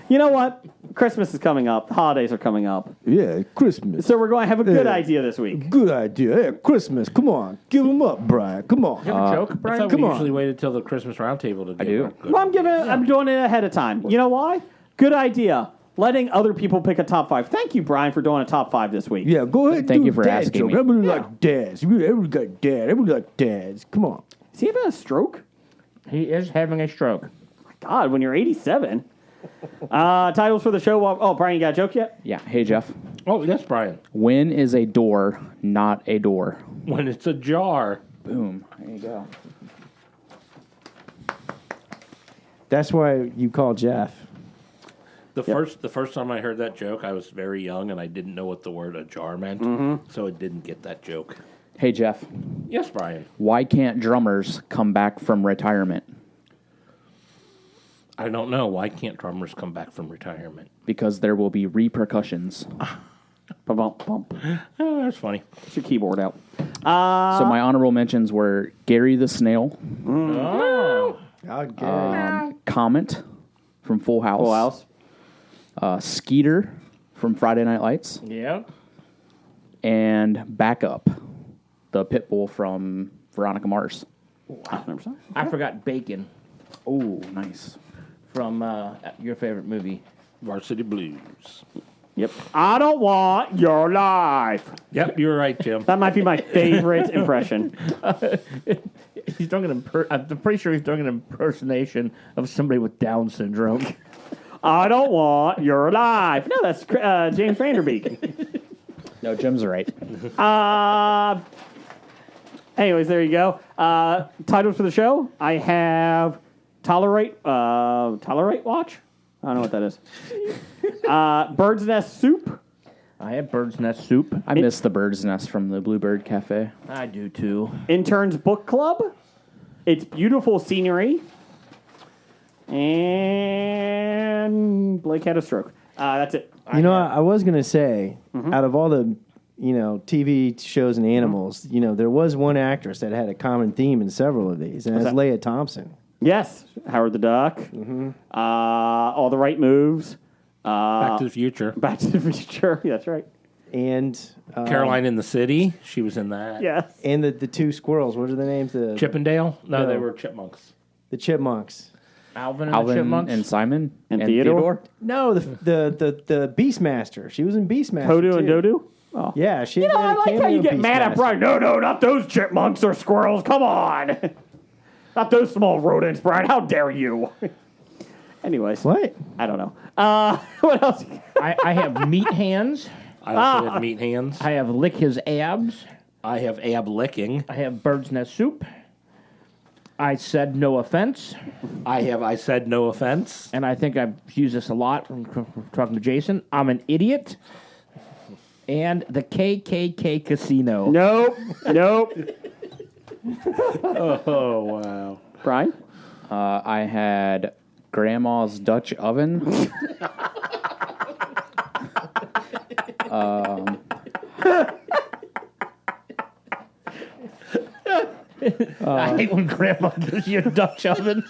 You know what? Christmas is coming up. The holidays are coming up. Yeah, Christmas. So we're going to have a good Yeah. idea this week. Good idea. Yeah, Christmas. Come on. Give them up, Brian. Come on. You have a joke, I Brian? thought come we on. usually waited till the Christmas roundtable to do. do. a good Well, one. I'm doing it ahead of time. You know why? Good idea. Letting other people pick a top 5. Thank you, Brian, for doing a top 5 this week. Yeah, go ahead. Thank do you for dad asking joke. me. Everybody like dads. Everybody got dad. Everybody like dads. Come on. Is he having a stroke? He is having a stroke. God, when you're 87. Titles for the show. Oh, Brian, you got a joke yet? Yeah. Hey, Jeff. Oh, yes, Brian. When is a door not a door? When it's a jar. Boom. There you go. That's why you call Jeff. The first time I heard that joke, I was very young and I didn't know what the word a jar meant, so I didn't get that joke. Hey, Jeff. Yes, Brian. Why can't drummers come back from retirement? I don't know. Why can't drummers come back from retirement? Because there will be repercussions. Bump, bump. Oh, that's funny. Get your keyboard out. So my honorable mentions were Gary the Snail, Oh. Comet from Full House, Full House. Skeeter from Friday Night Lights, Yeah. and Backup, the pit bull from Veronica Mars. 100%. I forgot Bacon Oh, nice. from your favorite movie. Varsity Blues. Yep. I don't want your life. Yep, you're right, Jim. That might be my favorite impression. He's doing an I'm pretty sure he's doing an impersonation of somebody with Down syndrome. I don't want your life. No, that's James Vanderbeek. No, Jim's right. Anyways, there you go. Titles for the show. I have Tolerate Watch. I don't know what that is. Bird's Nest Soup. I have Bird's Nest Soup. I miss the bird's nest from the Bluebird Cafe. I do too. Interns Book Club. It's Beautiful Scenery. And Blake had a stroke. That's it. You know, I was going to say, out of all the, TV shows and animals, there was one actress that had a common theme in several of these, and that's Leah Thompson. Yes. Howard the Duck. All the Right Moves. Back to the Future. Back to the Future. That's right. And Caroline in the City. She was in that. Yes. and the two squirrels. What are the names? The Chippendale? No, No. they were chipmunks. the chipmunks. Alvin and the Chipmunks. and Simon And Theodore? No, the Beastmaster. She was in Beastmaster. Hoodoo too. and Dodo? Oh. Yeah, she. I like how you get mad at Brian. No, not those chipmunks or squirrels. Come on. Not those small rodents, Brian. How dare you? Anyways. What? I don't know. What else? I have Meat Hands. I also had Meat Hands. I have Lick His Abs. I have ab licking. I have Bird's Nest Soup. I said No Offense. I said no offense. And I think I've used this a lot from talking to Jason. I'm an Idiot. And the KKK Casino. Nope. Oh, wow. Brian? I had Grandma's Dutch Oven. I hate when Grandma gives you a Dutch oven.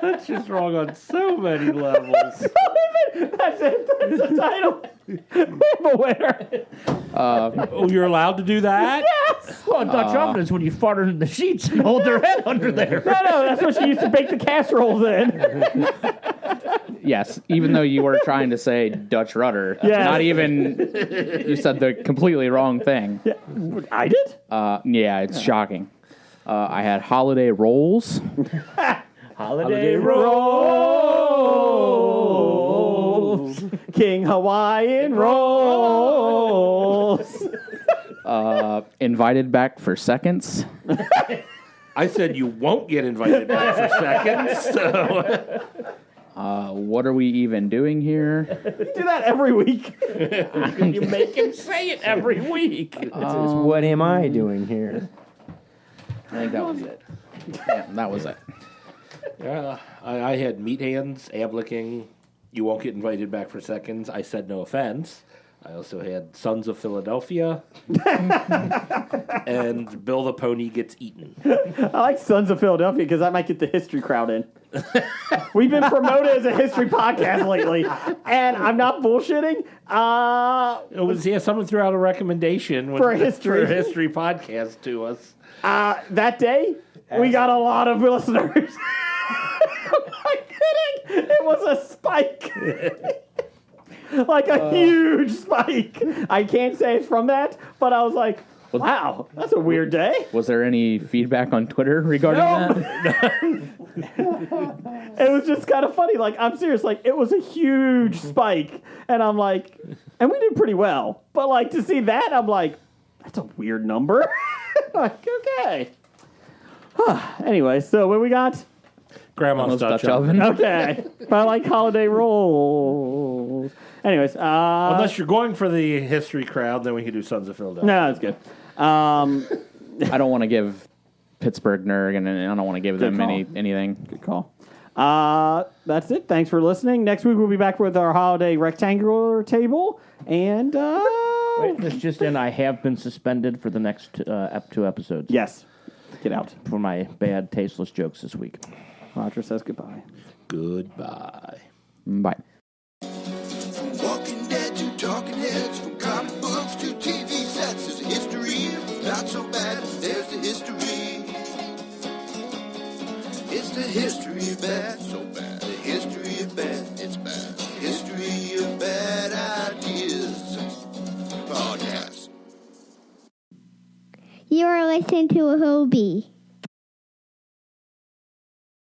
That's just wrong on so many levels. That's it. That's the title. We have a winner. Oh, you're allowed to do that? Yes. Well, a Dutch oven is when you fart in the sheets and hold their head under there. No, that's what she used to bake the casseroles in. Yes, even though you were trying to say Dutch rudder. Yes. Not even, you said the completely wrong thing. Yeah. I did? Yeah, it's shocking. I had holiday rolls. Holiday rolls. King Hawaiian rolls. Invited back for seconds. I said you won't get invited back for seconds, so... What are we even doing here? Do that every week. You make him say it every week. It's what am I doing here? I think that was it. Yeah, that was it. Yeah, I had Meat Hands, ab licking, you won't get invited back for seconds. I said no offense. I also had Sons of Philadelphia. And Bill the Pony Gets Eaten. I like Sons of Philadelphia because I might get the history crowd in. We've been promoted as a history podcast lately, and I'm not bullshitting. It was, someone threw out a recommendation For a history. for a history podcast to us. That day, we got a lot of listeners. I'm not kidding. It was a spike. Like a huge spike. I can't say it's from that, but I was like, wow, that's a weird day. Was there any feedback on Twitter regarding that? It was just kind of funny. Like, I'm serious. Like, it was a huge spike. And I'm like, and we did pretty well. But, like, to see that, I'm like, that's a weird number. Like, okay. Anyway, so what we got? Grandma's Dutch Oven. Okay. But I like holiday rolls. Anyways. Unless you're going for the history crowd, then we can do Sons of Philadelphia. No, that's good. I don't want to give Pittsburgh Nerd, and I don't want to give them call. anything. Good call. That's it. Thanks for listening. Next week we'll be back with our holiday rectangular table. And Wait, this just in, I have been suspended for the next 2 episodes. yes, get out. For my bad, tasteless jokes this week. Roger says goodbye. Goodbye. Bye. Walking Dead to Talking Heads, from comic books to TV sets. There's a history, not so bad. There's the history. It's the history of bad, so bad. The history of bad, it's bad. History of bad ideas. Podcast. You are listening to a Hobie.